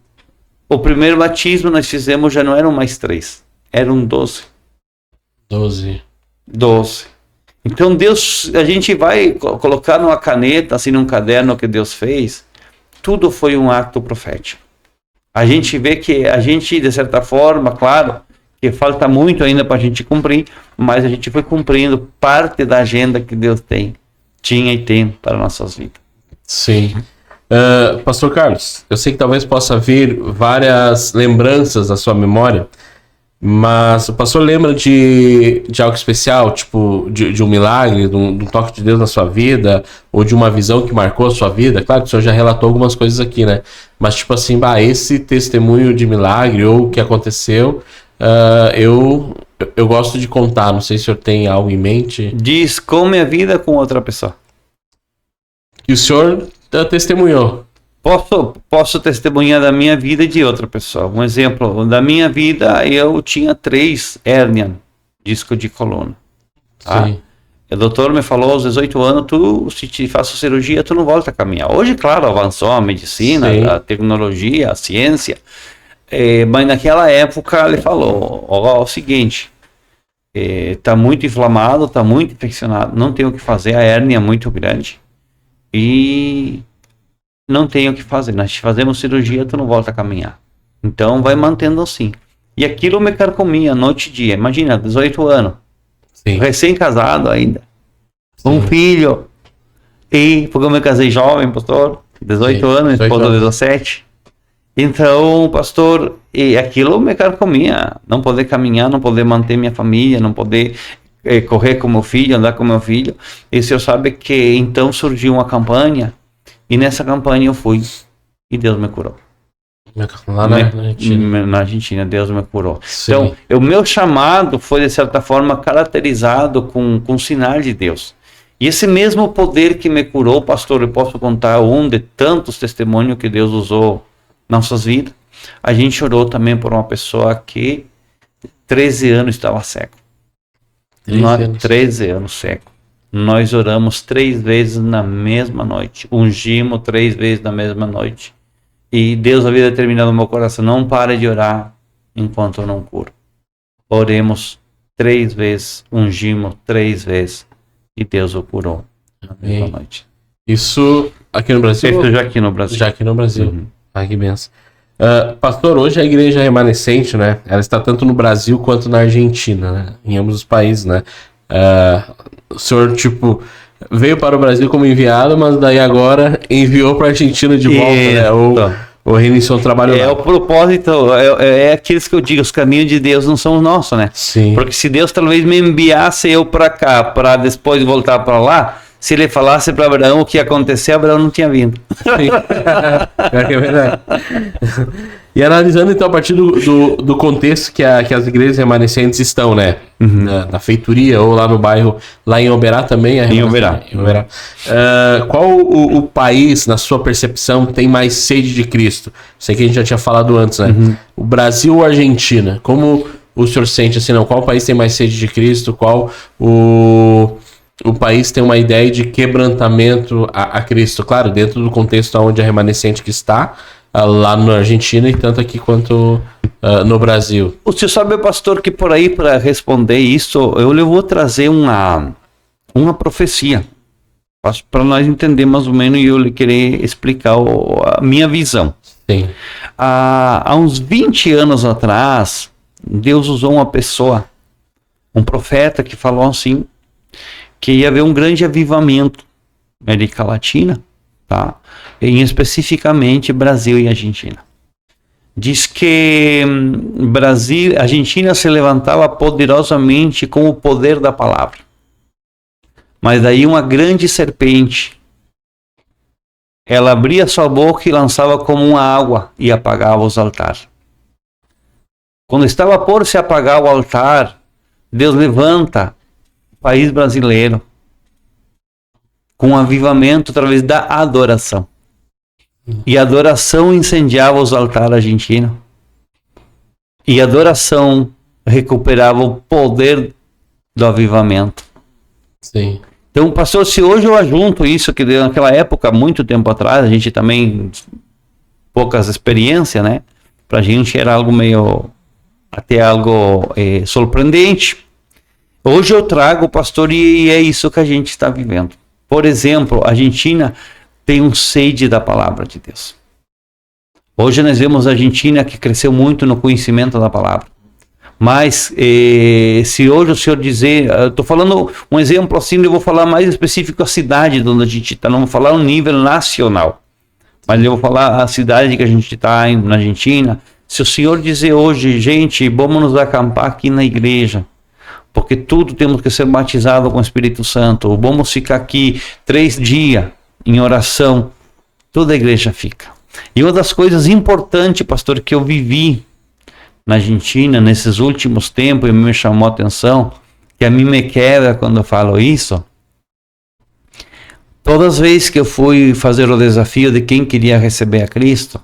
o primeiro batismo nós fizemos já não eram mais 3, eram 12. 12. Então Deus, a gente vai colocar numa caneta, assim, num caderno que Deus fez, tudo foi um acto profético. A gente vê que a gente, de certa forma, claro, que falta muito ainda para a gente cumprir, mas a gente foi cumprindo parte da agenda que Deus tinha e tem para nossas vidas. Sim. Pastor Carlos, eu sei que talvez possa vir várias lembranças da sua memória, mas o pastor lembra de algo especial, tipo de um milagre, de um toque de Deus na sua vida, ou de uma visão que marcou a sua vida? Claro que o senhor já relatou algumas coisas aqui, né? Mas tipo assim, esse testemunho de milagre ou o que aconteceu, eu gosto de contar. Não sei se o senhor tem algo em mente. Diz como é a vida com outra pessoa. E o senhor testemunhou. Posso testemunhar da minha vida e de outra pessoa. Um exemplo, da minha vida, eu tinha 3 hérnia, disco de coluna. Tá? Sim. O doutor me falou aos 18 anos, se te faço cirurgia, tu não volta a caminhar. Hoje, claro, avançou a medicina, Sim. a tecnologia, a ciência. Mas naquela época ele falou, o seguinte, tá muito inflamado, tá muito infeccionado, não tem o que fazer, a hérnia é muito grande. E não tem o que fazer, nós te fazemos cirurgia, tu não volta a caminhar. Então vai mantendo assim. E aquilo me carcomia noite e dia. Imagina, 18 anos, Sim. recém-casado ainda, Sim. um filho, e porque eu me casei jovem, pastor, 18 Sim, anos, 18 esposa anos. 17. Então, pastor, e aquilo me carcomia, não poder caminhar, não poder manter minha família, não poder correr com meu filho, andar com meu filho. E o senhor sabe que então surgiu uma campanha, e nessa campanha eu fui, e Deus me curou. Lá na Argentina. Na Argentina, Deus me curou. Sim. Então, o meu chamado foi, de certa forma, caracterizado com sinal de Deus. E esse mesmo poder que me curou, pastor, eu posso contar um de tantos testemunhos que Deus usou nas nossas vidas. A gente orou também por uma pessoa que 13 anos estava seco. 13 anos seco. Nós oramos 3 vezes na mesma noite. Ungimos 3 vezes na mesma noite. E Deus havia determinado no meu coração, não pare de orar enquanto eu não curo. Oremos 3 vezes, ungimos 3 vezes e Deus o curou na mesma noite. Isso aqui no Brasil? Isso já aqui no Brasil. Já aqui no Brasil. Ah, que benção. Pastor, hoje a igreja remanescente, né? Ela está tanto no Brasil quanto na Argentina, né? Em ambos os países, né? O senhor, tipo, veio para o Brasil como enviado, mas daí agora enviou para a Argentina de volta, né? Ou reiniciou o trabalho lá. O propósito, é aqueles que eu digo, os caminhos de Deus não são os nossos, né? Sim. Porque se Deus talvez me enviasse eu para cá, para depois voltar para lá, se ele falasse para Abraão o que ia acontecer, Abraão não tinha vindo. Sim. É verdade. E analisando então a partir do contexto que as igrejas remanescentes estão, né? Na feitoria ou lá no bairro, lá em Oberá também. Em Oberá. Qual o país, na sua percepção, tem mais sede de Cristo? Sei que a gente já tinha falado antes, né? O Brasil ou a Argentina? Como o senhor sente assim, não? Qual país tem mais sede de Cristo? Qual o país tem uma ideia de quebrantamento a Cristo, claro, dentro do contexto onde a remanescente que está, lá na Argentina e tanto aqui quanto no Brasil. O senhor sabe, pastor, que por aí, para responder isso, eu vou trazer uma profecia, para nós entender mais ou menos, e eu lhe querer explicar a minha visão. Sim. Há uns 20 anos atrás, Deus usou uma pessoa, um profeta, que falou assim, que ia haver um grande avivamento na América Latina, tá? E especificamente Brasil e Argentina. Diz que Argentina se levantava poderosamente com o poder da palavra. Mas daí uma grande serpente, ela abria sua boca e lançava como uma água e apagava os altares. Quando estava por se apagar o altar, Deus levanta o país brasileiro com um avivamento através da adoração. E a adoração incendiava os altares argentinos. E a adoração recuperava o poder do avivamento. Sim. Então, pastor, se hoje eu ajunto isso, que naquela época, muito tempo atrás, a gente também, poucas experiências, né? Pra gente era algo meio, até algo surpreendente. Hoje eu trago, pastor, e é isso que a gente está vivendo. Por exemplo, a Argentina tem um sede da palavra de Deus. Hoje nós vemos a Argentina que cresceu muito no conhecimento da palavra. Mas se hoje o senhor dizer, eu estou falando um exemplo assim, eu vou falar mais específico a cidade onde a gente está, não vou falar um nível nacional, mas eu vou falar a cidade que a gente está na Argentina. Se o senhor dizer hoje, gente, vamos nos acampar aqui na igreja, porque tudo temos que ser batizado com o Espírito Santo, vamos ficar aqui 3 dias em oração, toda a igreja fica. E uma das coisas importantes, pastor, que eu vivi na Argentina nesses últimos tempos e me chamou a atenção, que a mim me quebra quando eu falo isso. Todas as vezes que eu fui fazer o desafio de quem queria receber a Cristo,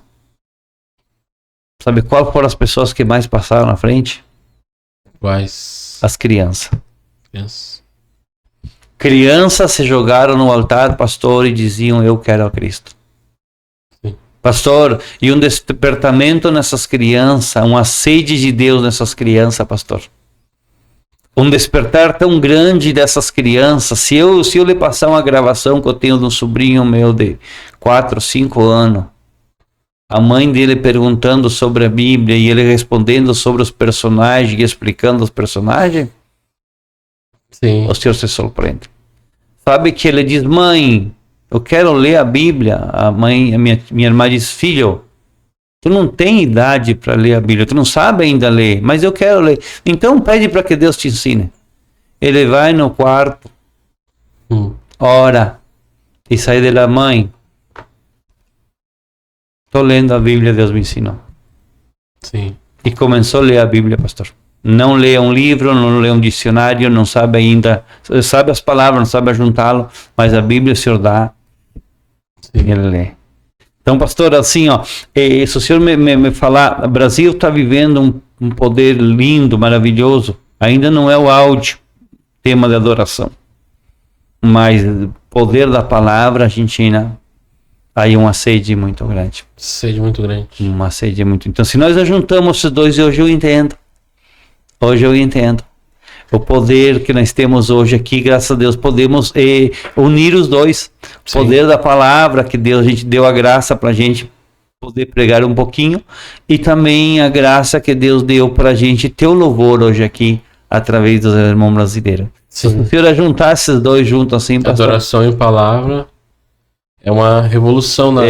sabe qual foram as pessoas que mais passaram na frente? Quais? As crianças. Yes. Crianças se jogaram no altar, pastor, e diziam, eu quero a Cristo. Pastor, e um despertamento nessas crianças, uma sede de Deus nessas crianças, pastor. Um despertar tão grande dessas crianças. Se eu lhe passar uma gravação que eu tenho de um sobrinho meu de 4, 5 anos, a mãe dele perguntando sobre a Bíblia e ele respondendo sobre os personagens e explicando os personagens, Sim. o senhor se surpreende. Sabe que ele diz, mãe, eu quero ler a Bíblia. A minha irmã diz, filho, tu não tem idade para ler a Bíblia, tu não sabe ainda ler, mas eu quero ler. Então pede para que Deus te ensine. Ele vai no quarto, ora, e sai dela, mãe, estou lendo a Bíblia, Deus me ensinou. Sim. E começou a ler a Bíblia, pastor. Não lê um livro, não lê um dicionário, não sabe ainda, sabe as palavras, não sabe ajuntá-lo, mas a Bíblia o senhor dá, e ele lê. Então, pastor, assim, ó, se o senhor me falar, o Brasil está vivendo um poder lindo, maravilhoso, ainda não é o áudio, tema de adoração, mas o poder da palavra, a Argentina, aí uma sede muito grande. Sede muito grande. Uma sede muito. Então, se nós ajuntamos esses dois, hoje eu entendo. Hoje eu entendo. O poder que nós temos hoje aqui, graças a Deus, podemos unir os dois. O poder da palavra que Deus, a gente deu a graça para a gente poder pregar um pouquinho. E também a graça que Deus deu para a gente ter o louvor hoje aqui, através dos irmãos brasileiros. Se o senhor juntar esses dois juntos assim, pastor, adoração e palavra é uma revolução na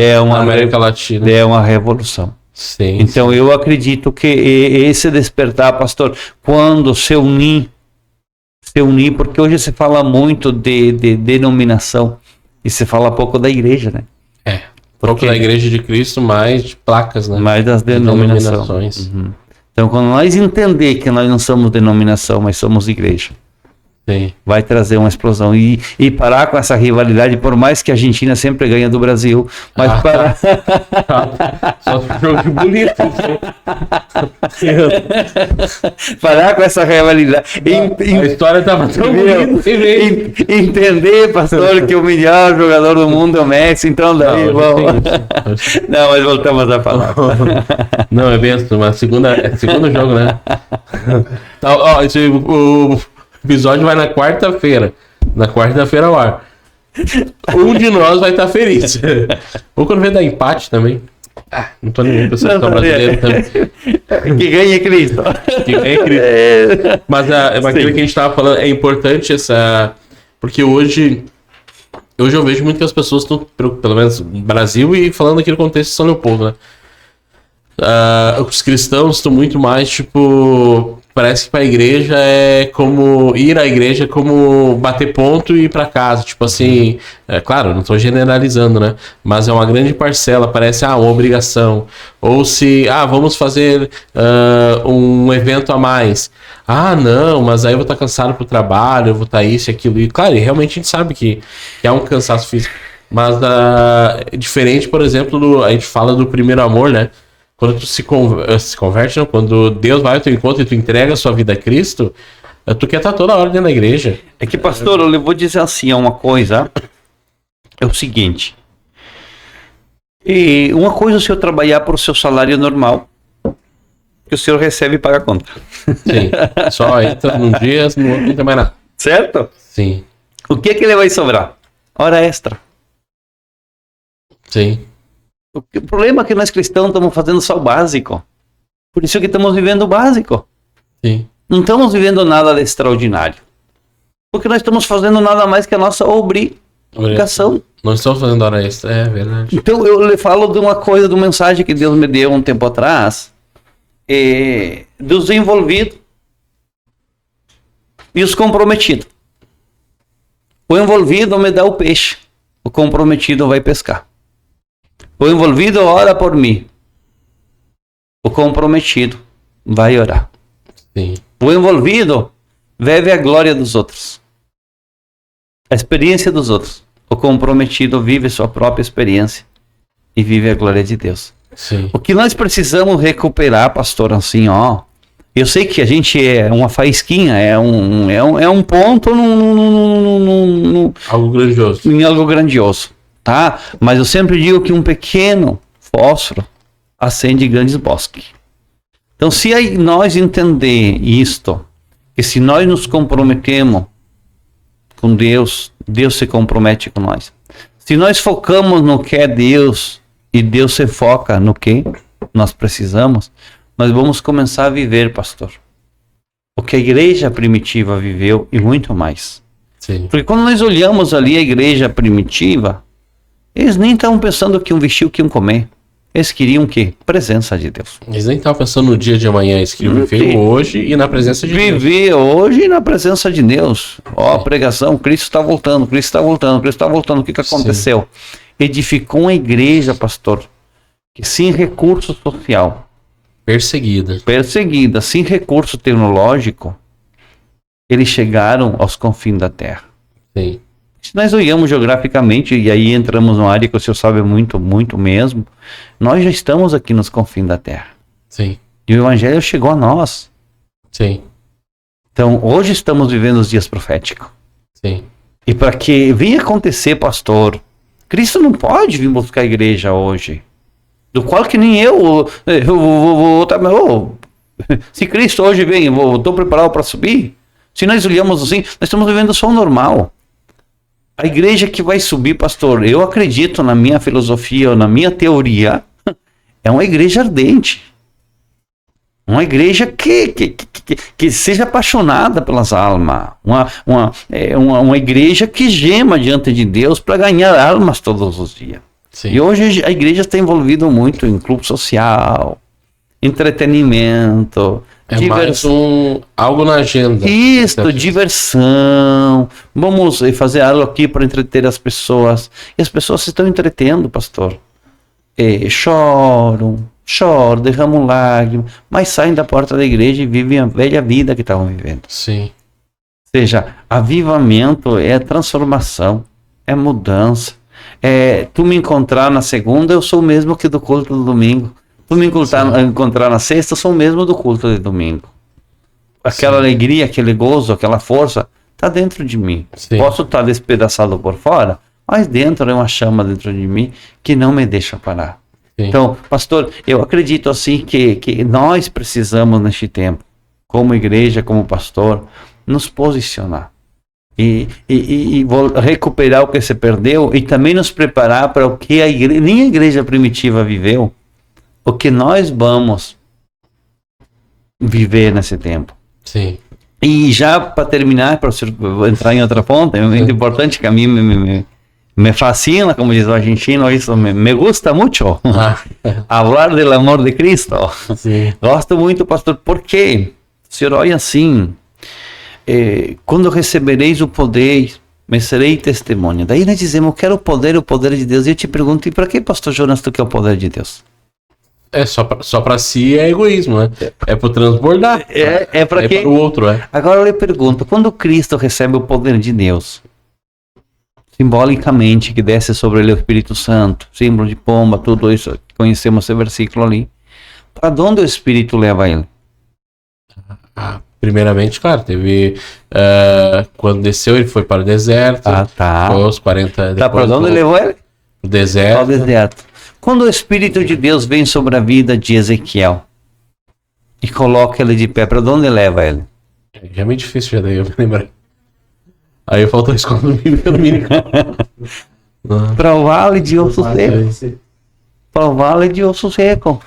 América Latina. É uma revolução. Sim, então eu acredito que esse despertar, pastor, quando se unir, porque hoje se fala muito de denominação e se fala pouco da igreja, né? Pouco da Igreja de Cristo, mais de placas, né? Mais das denominações. Uhum. Então quando nós entender que nós não somos denominação, mas somos igreja, Sim. Vai trazer uma explosão. E parar com essa rivalidade, por mais que a Argentina sempre ganha do Brasil, mas parar... Só jogo de bonito. parar com essa rivalidade. A história tava tão bonita. Entender, pastor, que o melhor jogador do mundo é o Messi, então daí... Não, mas voltamos a falar. Não, é bem assim, mas segundo jogo, né? Tá, ó, o episódio vai na quarta-feira. Na quarta-feira ao ar. Um de nós vai estar feliz. Ou quando vem dar empate também. Não tô nem pra seleção brasileira também. Que ganha Cristo. Que ganha Cristo. Mas aquilo que a gente tava falando é importante essa. Porque hoje eu vejo muito que as pessoas estão, pelo menos no Brasil e falando aqui no contexto de São Leopoldo, né? Os cristãos estão muito mais, tipo, parece que para a igreja é como ir à igreja é como bater ponto e ir para casa, tipo assim, claro, não estou generalizando, né? Mas é uma grande parcela, parece uma obrigação. Ou se, vamos fazer um evento a mais. Não, mas aí eu vou estar cansado pro trabalho, eu vou estar isso e aquilo. E claro, realmente a gente sabe que é um cansaço físico. Mas diferente, por exemplo, a gente fala do primeiro amor, né? Quando tu se converte, não? Quando Deus vai ao teu encontro e tu entrega a sua vida a Cristo, tu quer estar toda hora dentro da igreja. É que, pastor, eu vou dizer assim, uma coisa, é o seguinte, uma coisa é o senhor trabalhar por seu salário normal, que o senhor recebe e paga a conta. Sim, só entra num dia, no outro não tem mais nada. Certo? Sim. O que ele vai sobrar? Hora extra. Sim. O problema é que nós cristãos estamos fazendo só o básico. Por isso que estamos vivendo o básico. Sim. Não estamos vivendo nada de extraordinário. Porque nós estamos fazendo nada mais que a nossa obrigação. Não estamos fazendo hora extra, é verdade. Então eu lhe falo de uma coisa, de uma mensagem que Deus me deu um tempo atrás, dos envolvidos e os comprometidos. O envolvido me dá o peixe, o comprometido vai pescar. O envolvido ora por mim. O comprometido vai orar. Sim. O envolvido vive a glória dos outros. A experiência dos outros. O comprometido vive sua própria experiência e vive a glória de Deus. Sim. O que nós precisamos recuperar, pastor, assim, eu sei que a gente é uma faísquinha, é um ponto Algo grandioso. em algo grandioso. Tá? Mas eu sempre digo que um pequeno fósforo acende grandes bosques. Então, se nós entender isto, que se nós nos comprometemos com Deus, Deus se compromete com nós. Se nós focamos no que é Deus e Deus se foca no que nós precisamos, nós vamos começar a viver, pastor, o que a igreja primitiva viveu e muito mais. Sim. Porque quando nós olhamos ali a igreja primitiva, eles nem estavam pensando que iam vestir, o que iam comer. Eles queriam o quê? Presença de Deus. Eles nem estavam pensando no dia de amanhã, eles queriam viver hoje e na presença de Deus. Viver hoje e na presença de Deus. A pregação, Cristo está voltando, Cristo está voltando, Cristo está voltando. O que aconteceu? Sim. Edificou uma igreja, pastor, que sem recurso social. Perseguida, sem recurso tecnológico, eles chegaram aos confins da terra. Sim. Se nós olhamos geograficamente, e aí entramos numa área que o senhor sabe muito, muito mesmo, nós já estamos aqui nos confins da terra. Sim. E o evangelho chegou a nós. Sim. Então, hoje estamos vivendo os dias proféticos. Sim. E para que venha acontecer, pastor, Cristo não pode vir buscar a igreja hoje. Do qual que nem eu se Cristo hoje vem, estou preparado para subir. Se nós olhamos assim, nós estamos vivendo só o normal. A igreja que vai subir, pastor, eu acredito na minha filosofia, na minha teoria, é uma igreja ardente. Uma igreja que seja apaixonada pelas almas. Uma igreja que gema diante de Deus para ganhar almas todos os dias. Sim. E hoje a igreja está envolvida muito em clube social, entretenimento, mais algo na agenda. Isso, diversão. Vamos fazer algo aqui para entreter as pessoas. E as pessoas se estão entretendo, pastor. Choram, derramam lágrimas, mas saem da porta da igreja e vivem a velha vida que estavam vivendo. Sim. seja, avivamento é transformação, é mudança. Tu me encontrar na segunda, eu sou o mesmo que do culto do domingo. Tu me encontrar na sexta, eu sou o mesmo do culto de domingo. Aquela alegria, aquele gozo, aquela força, está dentro de mim. Sim. Posso estar despedaçado por fora, mas dentro é uma chama dentro de mim que não me deixa parar. Sim. Então, pastor, eu acredito assim que nós precisamos neste tempo, como igreja, como pastor, nos posicionar e recuperar o que se perdeu e também nos preparar para o que nem a igreja primitiva viveu, o que nós vamos viver nesse tempo. Sim. E já para terminar, para entrar em outra ponta, é muito importante que a mim me fascina, como diz o argentino, isso me gusta muito, falar do amor de Cristo. Sim. Gosto muito, pastor, porque o senhor olha assim, quando recebereis o poder, me serei testemunha. Daí nós dizemos, eu quero o poder de Deus. E eu te pergunto, e para que, pastor Jonas, tu quer o poder de Deus? Só para si é egoísmo, né? É para transbordar. Para quê? Para o outro, Agora eu lhe pergunto, quando Cristo recebe o poder de Deus, simbolicamente que desce sobre ele o Espírito Santo, símbolo de pomba, tudo isso, conhecemos esse versículo ali, para onde o Espírito leva ele? Primeiramente, claro, teve quando desceu ele foi para o deserto, foi aos 40 Tá, para onde levou ele? O deserto. Ao deserto. Quando o Espírito de Deus vem sobre a vida de Ezequiel e coloca ele de pé, para onde leva ele? Já é meio difícil, já daí eu me lembrei. Aí faltou isso quando domínio. Para o vale de osso seco. Para o vale de osso seco.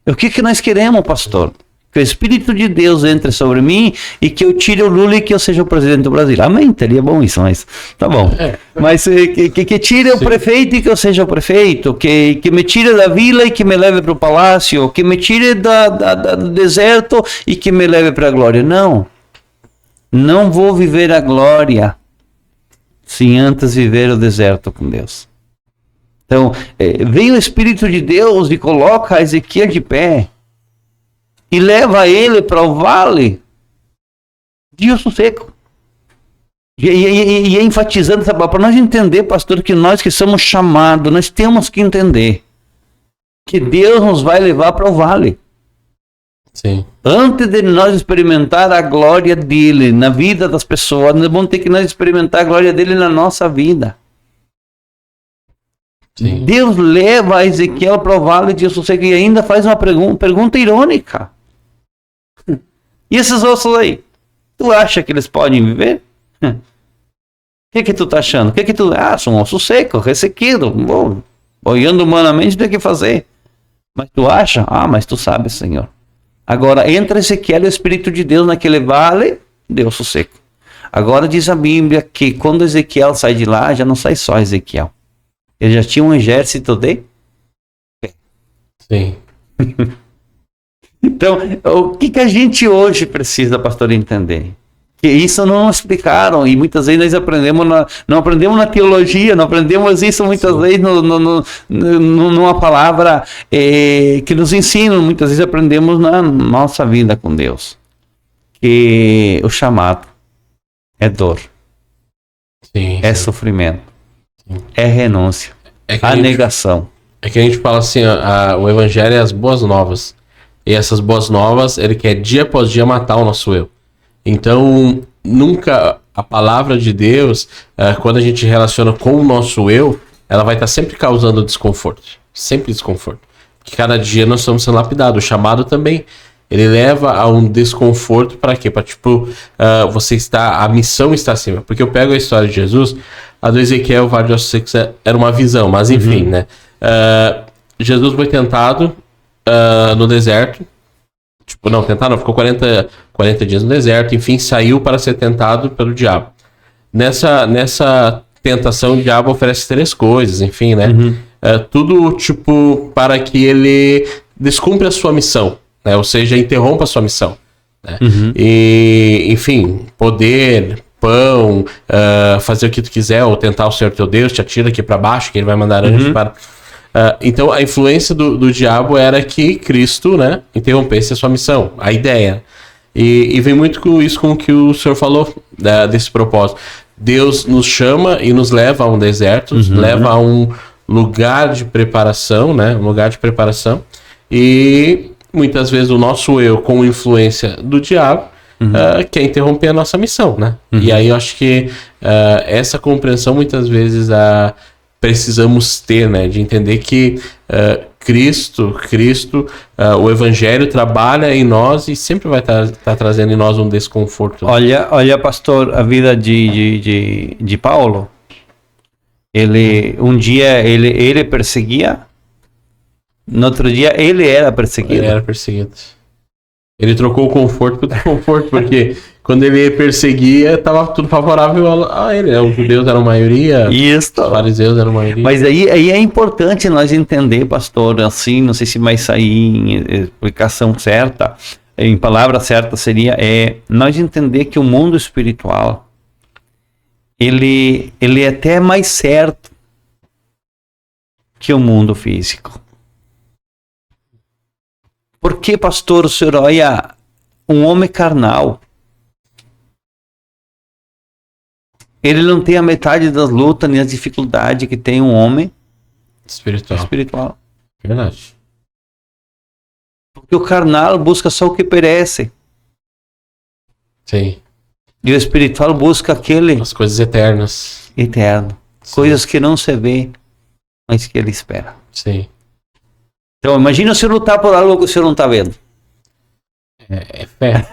O que nós queremos, pastor? Que o Espírito de Deus entre sobre mim e que eu tire o Lula e que eu seja o presidente do Brasil. Amém, teria bom isso, mas tá bom. Mas que tire o prefeito e que eu seja o prefeito, que me tire da vila e que me leve para o palácio, que me tire do deserto e que me leve para a glória. Não vou viver a glória sem antes viver o deserto com Deus. Então, vem o Espírito de Deus e coloca Ezequiel de pé e leva ele para o vale de osso seco. E enfatizando essa palavra, para nós entender, pastor, que nós que somos chamados, nós temos que entender que Deus nos vai levar para o vale. Sim. Antes de nós experimentar a glória dele na vida das pessoas, nós vamos ter que nós experimentar a glória dele na nossa vida. Sim. Deus leva Ezequiel para o vale de osso seco e ainda faz uma pergunta irônica. E esses ossos aí? Tu acha que eles podem viver? O que tu tá achando? São ossos secos, ressequidos. Bom, olhando humanamente, tem que fazer. Mas tu acha? Mas tu sabe, Senhor. Agora, entra Ezequiel e o Espírito de Deus naquele vale de osso seco. Agora diz a Bíblia que quando Ezequiel sai de lá, já não sai só Ezequiel. Ele já tinha um exército de... Sim. Então, o que a gente hoje precisa, pastor, entender? Que isso não explicaram, e muitas vezes nós aprendemos não aprendemos na teologia, não aprendemos isso muitas vezes numa palavra que nos ensina, muitas vezes aprendemos na nossa vida com Deus. Que o chamado é dor, Sim. é sofrimento, é renúncia, a negação. É que a gente fala assim, o evangelho é as boas novas. E essas boas novas, ele quer dia após dia matar o nosso eu. Então, nunca a palavra de Deus, quando a gente relaciona com o nosso eu, ela vai estar sempre causando desconforto. Sempre desconforto. Porque cada dia nós estamos sendo lapidados. O chamado também, ele leva a um desconforto para quê? Para a missão está acima. Porque eu pego a história de Jesus, a do Ezequiel, o Vale de Ossos Secos era uma visão, mas enfim, né? Jesus foi tentado no deserto, ficou 40 dias no deserto, enfim, saiu para ser tentado pelo diabo. Nessa tentação, o diabo oferece 3 coisas, enfim, né? Tudo, para que ele descumpra a sua missão, né? Ou seja, interrompa a sua missão, né? E, enfim, poder, pão, fazer o que tu quiser, ou tentar o Senhor teu Deus, te atira aqui para baixo, que ele vai mandar anjos para... então a influência do diabo era que Cristo, né, interrompesse a sua missão, a ideia. E vem muito com isso com o que o senhor falou desse propósito. Deus nos chama e nos leva a um deserto, nos leva a um lugar de preparação, né? Um lugar de preparação. E muitas vezes o nosso eu, com influência do diabo, quer interromper a nossa missão, né? E aí eu acho que essa compreensão muitas vezes precisamos ter, né? De entender que Cristo, o Evangelho trabalha em nós e sempre vai estar trazendo em nós um desconforto. Olha, pastor, a vida de Paulo. Um dia ele perseguia, no outro dia ele era perseguido. Ele era perseguido. Ele trocou o conforto pelo desconforto, porque quando ele perseguia, estava tudo favorável a ele. Os judeus eram a maioria, Isso. os fariseus eram a maioria. Mas aí é importante nós entender, pastor, assim, não sei se vai sair em explicação certa, em palavra certa seria, nós entender que o mundo espiritual, ele é até mais certo que o mundo físico. Por que, pastor, o senhor olha um homem carnal? Ele não tem a metade das lutas nem as dificuldades que tem um homem espiritual. Verdade. Porque o carnal busca só o que perece. Sim. E o espiritual busca aquele As coisas eternas. eterno. Sim. Coisas que não se vê, mas que ele espera. Sim. Então, imagina se lutar por algo que o senhor não está vendo. É fé.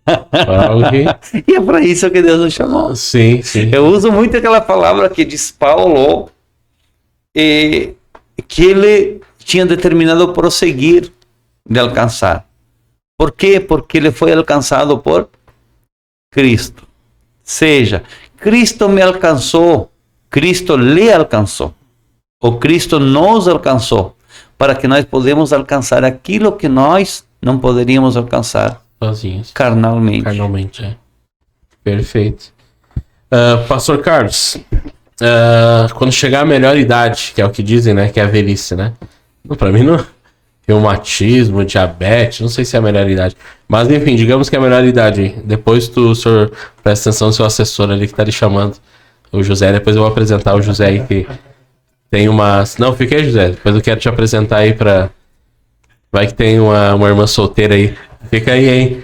Algo que... E é para isso que Deus nos chamou. Sim, sim. Eu uso muito aquela palavra que diz Paulo, que ele tinha determinado prosseguir de alcançar. Por quê? Porque ele foi alcançado por Cristo. Seja, Cristo me alcançou, Cristo lhe alcançou, ou Cristo nos alcançou, para que nós podemos alcançar aquilo que nós não poderíamos alcançar Sozinhos. carnalmente. Carnalmente, Perfeito. Pastor Carlos, quando chegar a melhor idade, que é o que dizem, né? Que é a velhice, né? Pra mim não... Reumatismo, diabetes, não sei se é a melhor idade. Mas enfim, digamos que é a melhor idade. Depois o senhor presta atenção no seu assessor ali que tá lhe chamando. O José, depois eu vou apresentar o José aí que tem umas... Não, fica aí, José. Depois eu quero te apresentar aí pra... Vai que tem uma irmã solteira aí. Fica aí, hein?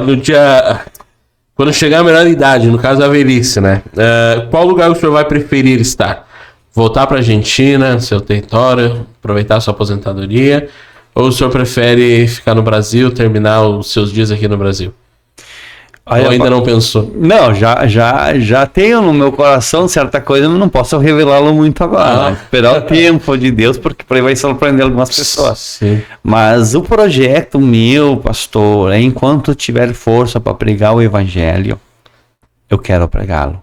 No dia... Quando chegar a melhor idade, no caso a velhice, né? Qual lugar o senhor vai preferir estar? Voltar para a Argentina, seu território, aproveitar a sua aposentadoria? Ou o senhor prefere ficar no Brasil, terminar os seus dias aqui no Brasil? Ou ainda não pensou? Não, já tenho no meu coração certa coisa, mas não posso revelá-lo muito agora. Esperar o tempo de Deus, porque por aí vai surpreender algumas pessoas. Sim. Mas o projeto meu, pastor, é enquanto tiver força para pregar o evangelho, eu quero pregá-lo.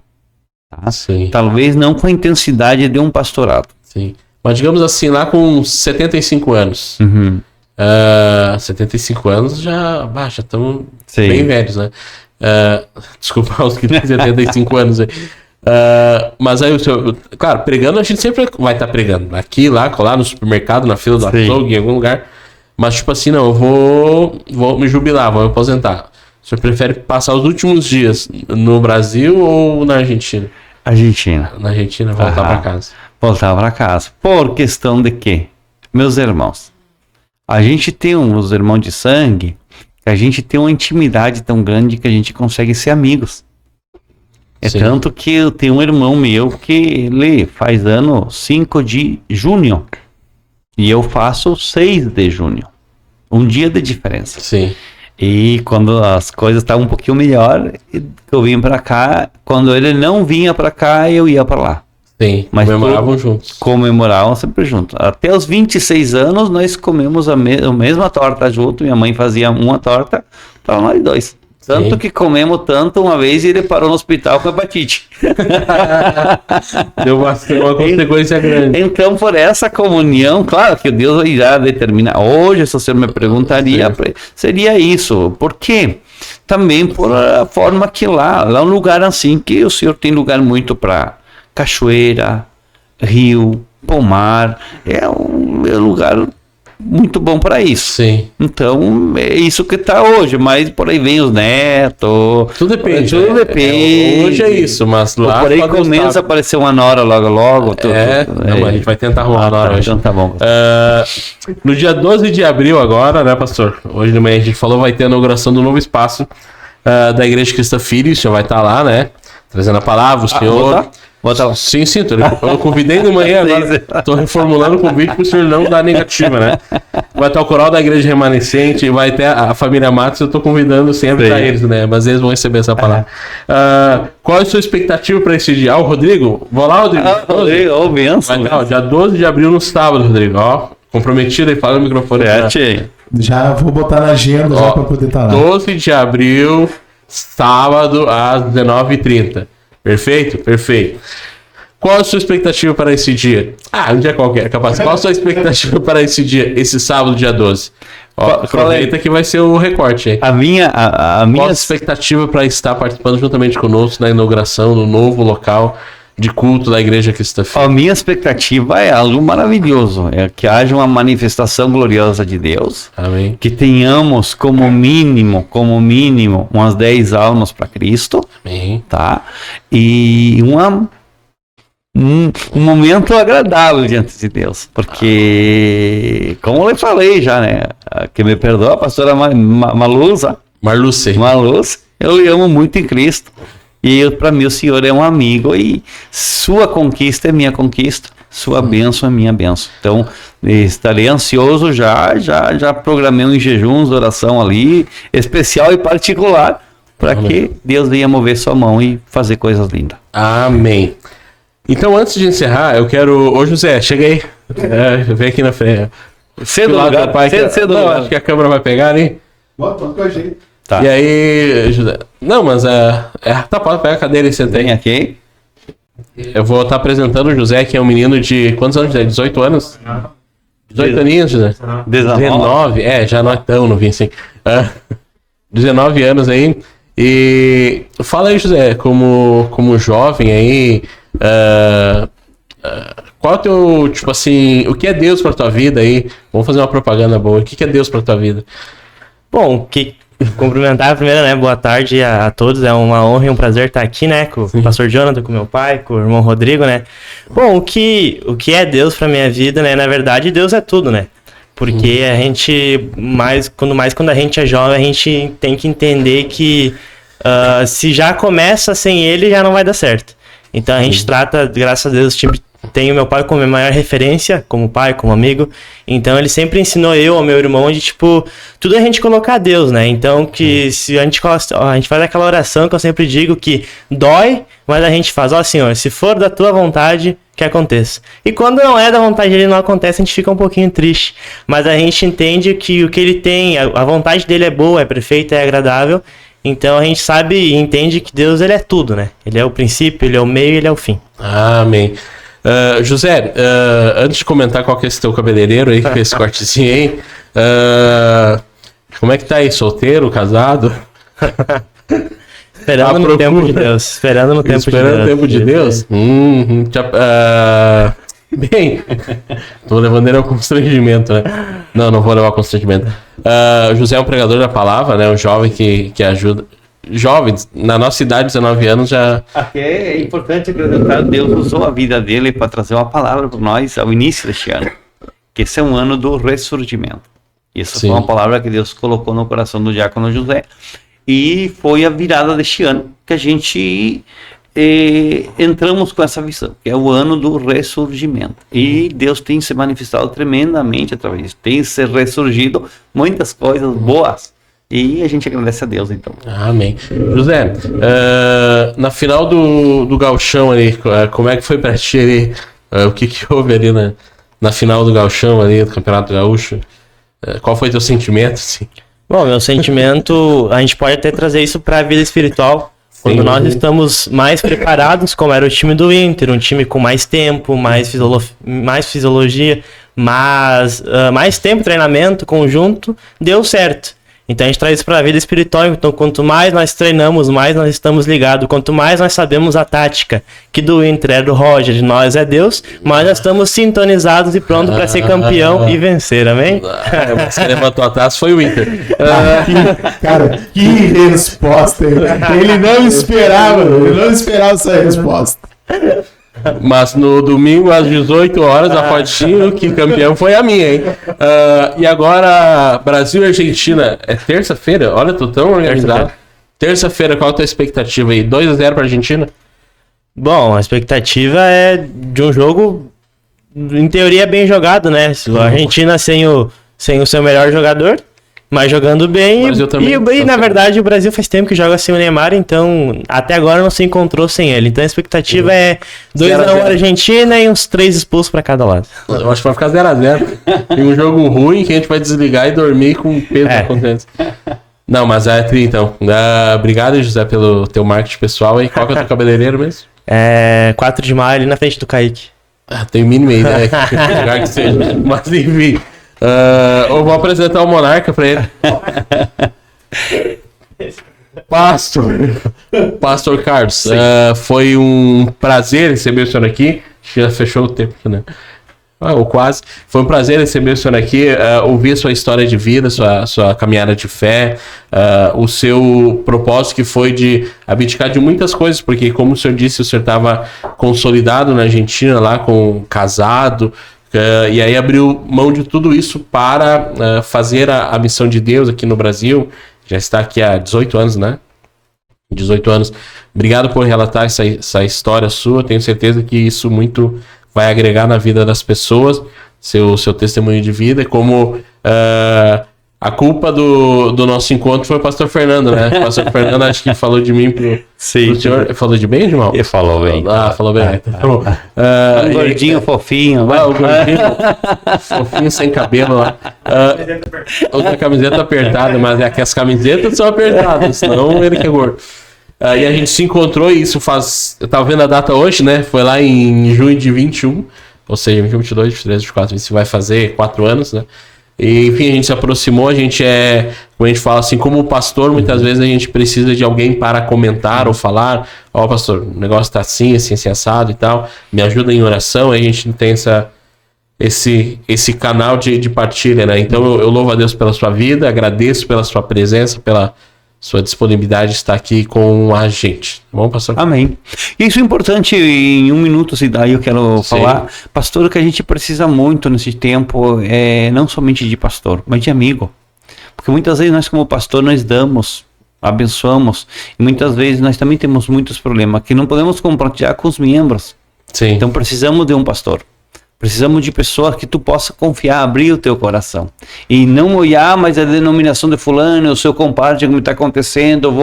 Tá? Sim. Talvez não com a intensidade de um pastorado. Sim. Mas digamos assim, lá com 75 anos. 75 anos já estamos bem velhos, né? Desculpa os que têm 75 anos aí. Mas aí o senhor, claro, pregando a gente sempre vai estar pregando. Aqui, lá, colar no supermercado, na fila do açougue, em algum lugar. Mas tipo assim, não, eu vou me jubilar, vou me aposentar. O senhor prefere passar os últimos dias no Brasil ou na Argentina? Argentina. Na Argentina, voltar para casa. Voltar para casa. Por questão de quê? Meus irmãos, a gente tem uns irmãos de sangue, que a gente tem uma intimidade tão grande que a gente consegue ser amigos. Sim. Tanto que eu tenho um irmão meu que ele faz ano 5 de junho. E eu faço 6 de junho. Um dia de diferença. Sim. E quando as coisas estavam um pouquinho melhor, eu vim para cá. Quando ele não vinha para cá, eu ia para lá. Sim, mas comemoravam juntos. Comemoravam sempre juntos. Até os 26 anos, nós comemos a mesma torta junto. Minha mãe fazia uma torta para nós dois. Tanto Sim. que comemos tanto uma vez e ele parou no hospital com hepatite. Deu uma consequência grande. Então, por essa comunhão, claro que Deus irá determinar. Hoje, se o senhor me perguntaria, seria isso. Por quê? Também por a forma que lá é um lugar assim, que o senhor tem lugar muito para cachoeira, rio, pomar. É um lugar muito bom para isso. Sim. Então, é isso que tá hoje, mas por aí vem os netos. Tudo depende. Tudo né? depende. Hoje é isso, mas lá... Por aí pode começa a estar. aparecer uma nora logo. Não, mas a gente vai tentar arrumar na hora hoje. Então tá bom. No dia 12 de abril agora, né, pastor? Hoje de manhã a gente falou, vai ter a inauguração do novo espaço da Igreja Cristo Filhos. O senhor vai estar lá, né? Trazendo a palavra, o senhor... Bota lá. Sim, eu convidei de manhã, agora estou reformulando o convite para o senhor não dar negativa, né? Vai estar o coral da Igreja Remanescente, vai ter a família Matos, eu estou convidando sempre para eles, né? Mas eles vão receber essa palavra. Qual é a sua expectativa para esse dia? O Rodrigo? Vou lá, Rodrigo? Rodrigo, ó, benção. Vai estar, dia 12 de abril no sábado, Rodrigo, ó. Comprometido aí, fala no microfone. Já vou botar na agenda já para poder estar lá. 12 de abril, sábado, às 19h30. Perfeito? Perfeito. Qual a sua expectativa para esse dia? Um dia qualquer, capaz. Qual a sua expectativa para esse dia, esse sábado, dia 12? Aproveita que vai ser o recorte aí. A minha Qual a expectativa para estar participando juntamente conosco na inauguração do novo local de culto da Igreja Cristo Filho? A minha expectativa é algo maravilhoso. É que haja uma manifestação gloriosa de Deus. Amém. Que tenhamos como mínimo, umas 10 almas para Cristo. Amém. Tá? E um momento agradável diante de Deus. Porque, como eu falei já, né? Que me perdoa, a pastora Marluce, eu lhe amo muito em Cristo. E para mim o Senhor é um amigo e sua conquista é minha conquista, sua bênção é minha bênção. Então, estarei ansioso já programei um jejum, oração ali, especial e particular, para que Deus venha mover sua mão e fazer coisas lindas. Amém. Então, antes de encerrar, eu quero... Ô, José, chega aí. Vem aqui na frente. Cedo lugar, cedo Não, lugar. acho que a câmera vai pegar, hein? Bota com a gente. Tá. E aí, José... Não, mas tá, pode pegar a cadeira e senta Vem aí. aqui. Eu vou estar apresentando o José, que é um menino de... Quantos anos, José? 18 anos? 18 aninhos, José? 19. Já não é tão novinho assim. 19 anos aí. E fala aí, José, como jovem aí... qual é o teu, tipo assim... O que é Deus pra tua vida aí? Vamos fazer uma propaganda boa. O que é Deus pra tua vida? Bom, cumprimentar primeiro, né? Boa tarde a todos. É uma honra e um prazer estar aqui, né? Com o pastor Jonathan, com meu pai, com o irmão Rodrigo, né? Bom, o que é Deus pra minha vida, né? Na verdade, Deus é tudo, né? Porque a gente, quando a gente é jovem, a gente tem que entender que se já começa sem ele, já não vai dar certo. Então a gente trata, graças a Deus, tenho meu pai como minha maior referência, como pai, como amigo. Então ele sempre ensinou eu, ao meu irmão, de tudo a gente colocar a Deus, né? Então que se a gente faz aquela oração que eu sempre digo que dói, mas a gente faz, Senhor, se for da tua vontade, que aconteça. E quando não é da vontade dele, não acontece, a gente fica um pouquinho triste. Mas a gente entende que o que ele tem, a vontade dele é boa, é perfeita, é agradável. Então a gente sabe e entende que Deus, ele é tudo, né? Ele é o princípio, ele é o meio e ele é o fim. Amém. José, antes de comentar qual que é esse teu cabeleireiro aí, com esse cortezinho aí, como é que tá aí? Solteiro, casado? Esperando no tempo de Deus. Esperando no tempo de Deus. Bem, tô levando ele ao constrangimento, né? Não vou levar ao constrangimento. José é um pregador da palavra, né? Um jovem que ajuda... Jovens, na nossa idade, 19 anos, já... É importante acreditar que Deus usou a vida dele para trazer uma palavra para nós ao início deste ano. Que esse é um ano do ressurgimento. Isso foi uma palavra que Deus colocou no coração do diácono José. E foi a virada deste ano que a gente entramos com essa visão, que é o ano do ressurgimento. E Deus tem se manifestado tremendamente através disso. Tem se ressurgido muitas coisas boas. E a gente agradece a Deus, então. Amém. José, na final do gauchão ali, como é que foi pra ti ali? O que houve ali na final do gauchão ali, do Campeonato Gaúcho? Qual foi teu sentimento, assim? Bom, meu sentimento, a gente pode até trazer isso para a vida espiritual. Quando nós estamos mais preparados, como era o time do Inter, um time com mais tempo, mais fisiologia, mais tempo, treinamento, conjunto, deu certo. Então a gente traz isso para a vida espiritual. Então quanto mais nós treinamos, mais nós estamos ligados. Quanto mais nós sabemos a tática, que do Inter é do Roger, de nós é Deus, mais nós estamos sintonizados e prontos para ser campeão e vencer, amém? Você levantou a taça, foi o Inter. Cara, que resposta, hein? Ele não esperava essa resposta. Mas no domingo, às 18 horas, a fotinho que campeão foi a minha, hein? E agora, Brasil e Argentina, é terça-feira? Olha, tô tão organizado. Terça-feira, qual a tua expectativa aí? 2-0 pra Argentina? Bom, a expectativa é de um jogo, em teoria, bem jogado, né? A Argentina sem o seu melhor jogador, mas jogando bem. Brasil também. E na verdade, o Brasil faz tempo que joga sem o Neymar, então até agora não se encontrou sem ele. Então a expectativa é 2-1 Argentina e uns 3 expulsos pra cada lado. Eu acho que vai ficar 0-0. Tem um jogo ruim que a gente vai desligar e dormir com peso na consciência. Não, mas é tri, então. Obrigado, José, pelo teu marketing pessoal aí. Qual que é o teu cabeleireiro mesmo? 4 de maio ali na frente do Kaique. Tenho mínima ideia que lugar que seja. Mas enfim. Eu vou apresentar o Monarca pra ele. Pastor Carlos, foi um prazer receber o senhor aqui. Já fechou o tempo, né? Ou quase. Foi um prazer receber o senhor aqui, ouvir a sua história de vida, sua caminhada de fé, o seu propósito que foi de abdicar de muitas coisas, porque como o senhor disse, o senhor estava consolidado na Argentina, lá casado, e aí abriu mão de tudo isso para fazer a missão de Deus aqui no Brasil. Já está aqui há 18 anos, né? 18 anos. Obrigado por relatar essa história sua. Tenho certeza que isso muito vai agregar na vida das pessoas, seu testemunho de vida. Como a culpa do nosso encontro foi o pastor Fernando, né? O pastor Fernando acho que falou de mim pro senhor. Falou de bem, João? Ele falou bem. Falou bem. Um gordinho fofinho. O gordinho fofinho sem cabelo lá. Outra camiseta apertada, mas é que as camisetas são apertadas, senão ele que é gordo. E a gente se encontrou e isso faz... Eu tava vendo a data hoje, né? Foi lá em junho de 21, ou seja, 22, 23, 24, isso vai fazer 4 anos, né? E, enfim, a gente se aproximou, a gente como a gente fala assim, como pastor, muitas vezes a gente precisa de alguém para comentar ou falar, pastor, o negócio tá assim, assado e tal, me ajuda em oração, e a gente tem esse canal de partilha, né? Então eu louvo a Deus pela sua vida, agradeço pela sua presença, pela sua disponibilidade de estar aqui com a gente. Tá bom, pastor? Amém. E isso é importante, em 1 minuto, se daí eu quero falar, pastor, que a gente precisa muito nesse tempo, não somente de pastor, mas de amigo. Porque muitas vezes nós como pastor, nós damos, abençoamos, e muitas vezes nós também temos muitos problemas que não podemos compartilhar com os membros. Sim. Então precisamos de um pastor. Precisamos de pessoas que tu possa confiar, abrir o teu coração. E não olhar mais a denominação de fulano, o seu compadre, o que está acontecendo,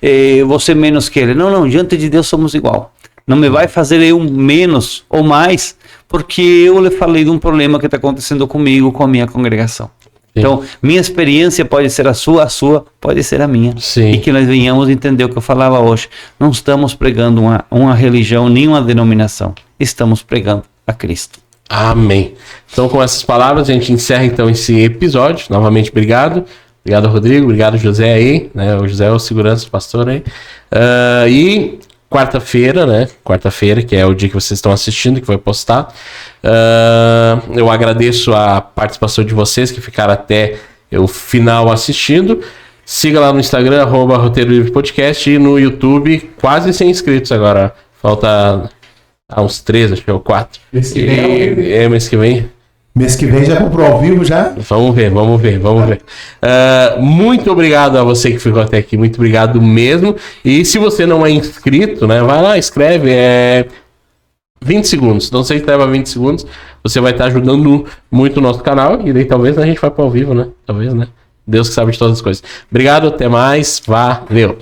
eu vou ser menos que ele. Não, diante de Deus somos igual. Não me vai fazer eu menos ou mais, porque eu lhe falei de um problema que está acontecendo comigo, com a minha congregação. Sim. Então, minha experiência pode ser a sua pode ser a minha. Sim. E que nós venhamos entender o que eu falava hoje. Não estamos pregando uma religião, nem uma denominação. Estamos pregando a Cristo. Amém. Então, com essas palavras, a gente encerra então esse episódio. Novamente, obrigado. Obrigado, Rodrigo. Obrigado, José aí. Né? O José é o segurança, o pastor aí. E quarta-feira, né? Quarta-feira, que é o dia que vocês estão assistindo, que foi postar. Eu agradeço a participação de vocês que ficaram até o final assistindo. Siga lá no Instagram, @Roteiro Livre Podcast, e no YouTube, quase 100 inscritos agora. Falta... uns 3, acho que é o 4. Mês que vem. Mês que vem. Mês que vem já comprou ao vivo já? Vamos ver. Muito obrigado a você que ficou até aqui. Muito obrigado mesmo. E se você não é inscrito, né? Vai lá, escreve. 20 segundos. Não sei se leva 20 segundos. Você vai estar ajudando muito o nosso canal. E daí talvez a gente vá para ao vivo, né? Talvez, né? Deus que sabe de todas as coisas. Obrigado, até mais. Valeu.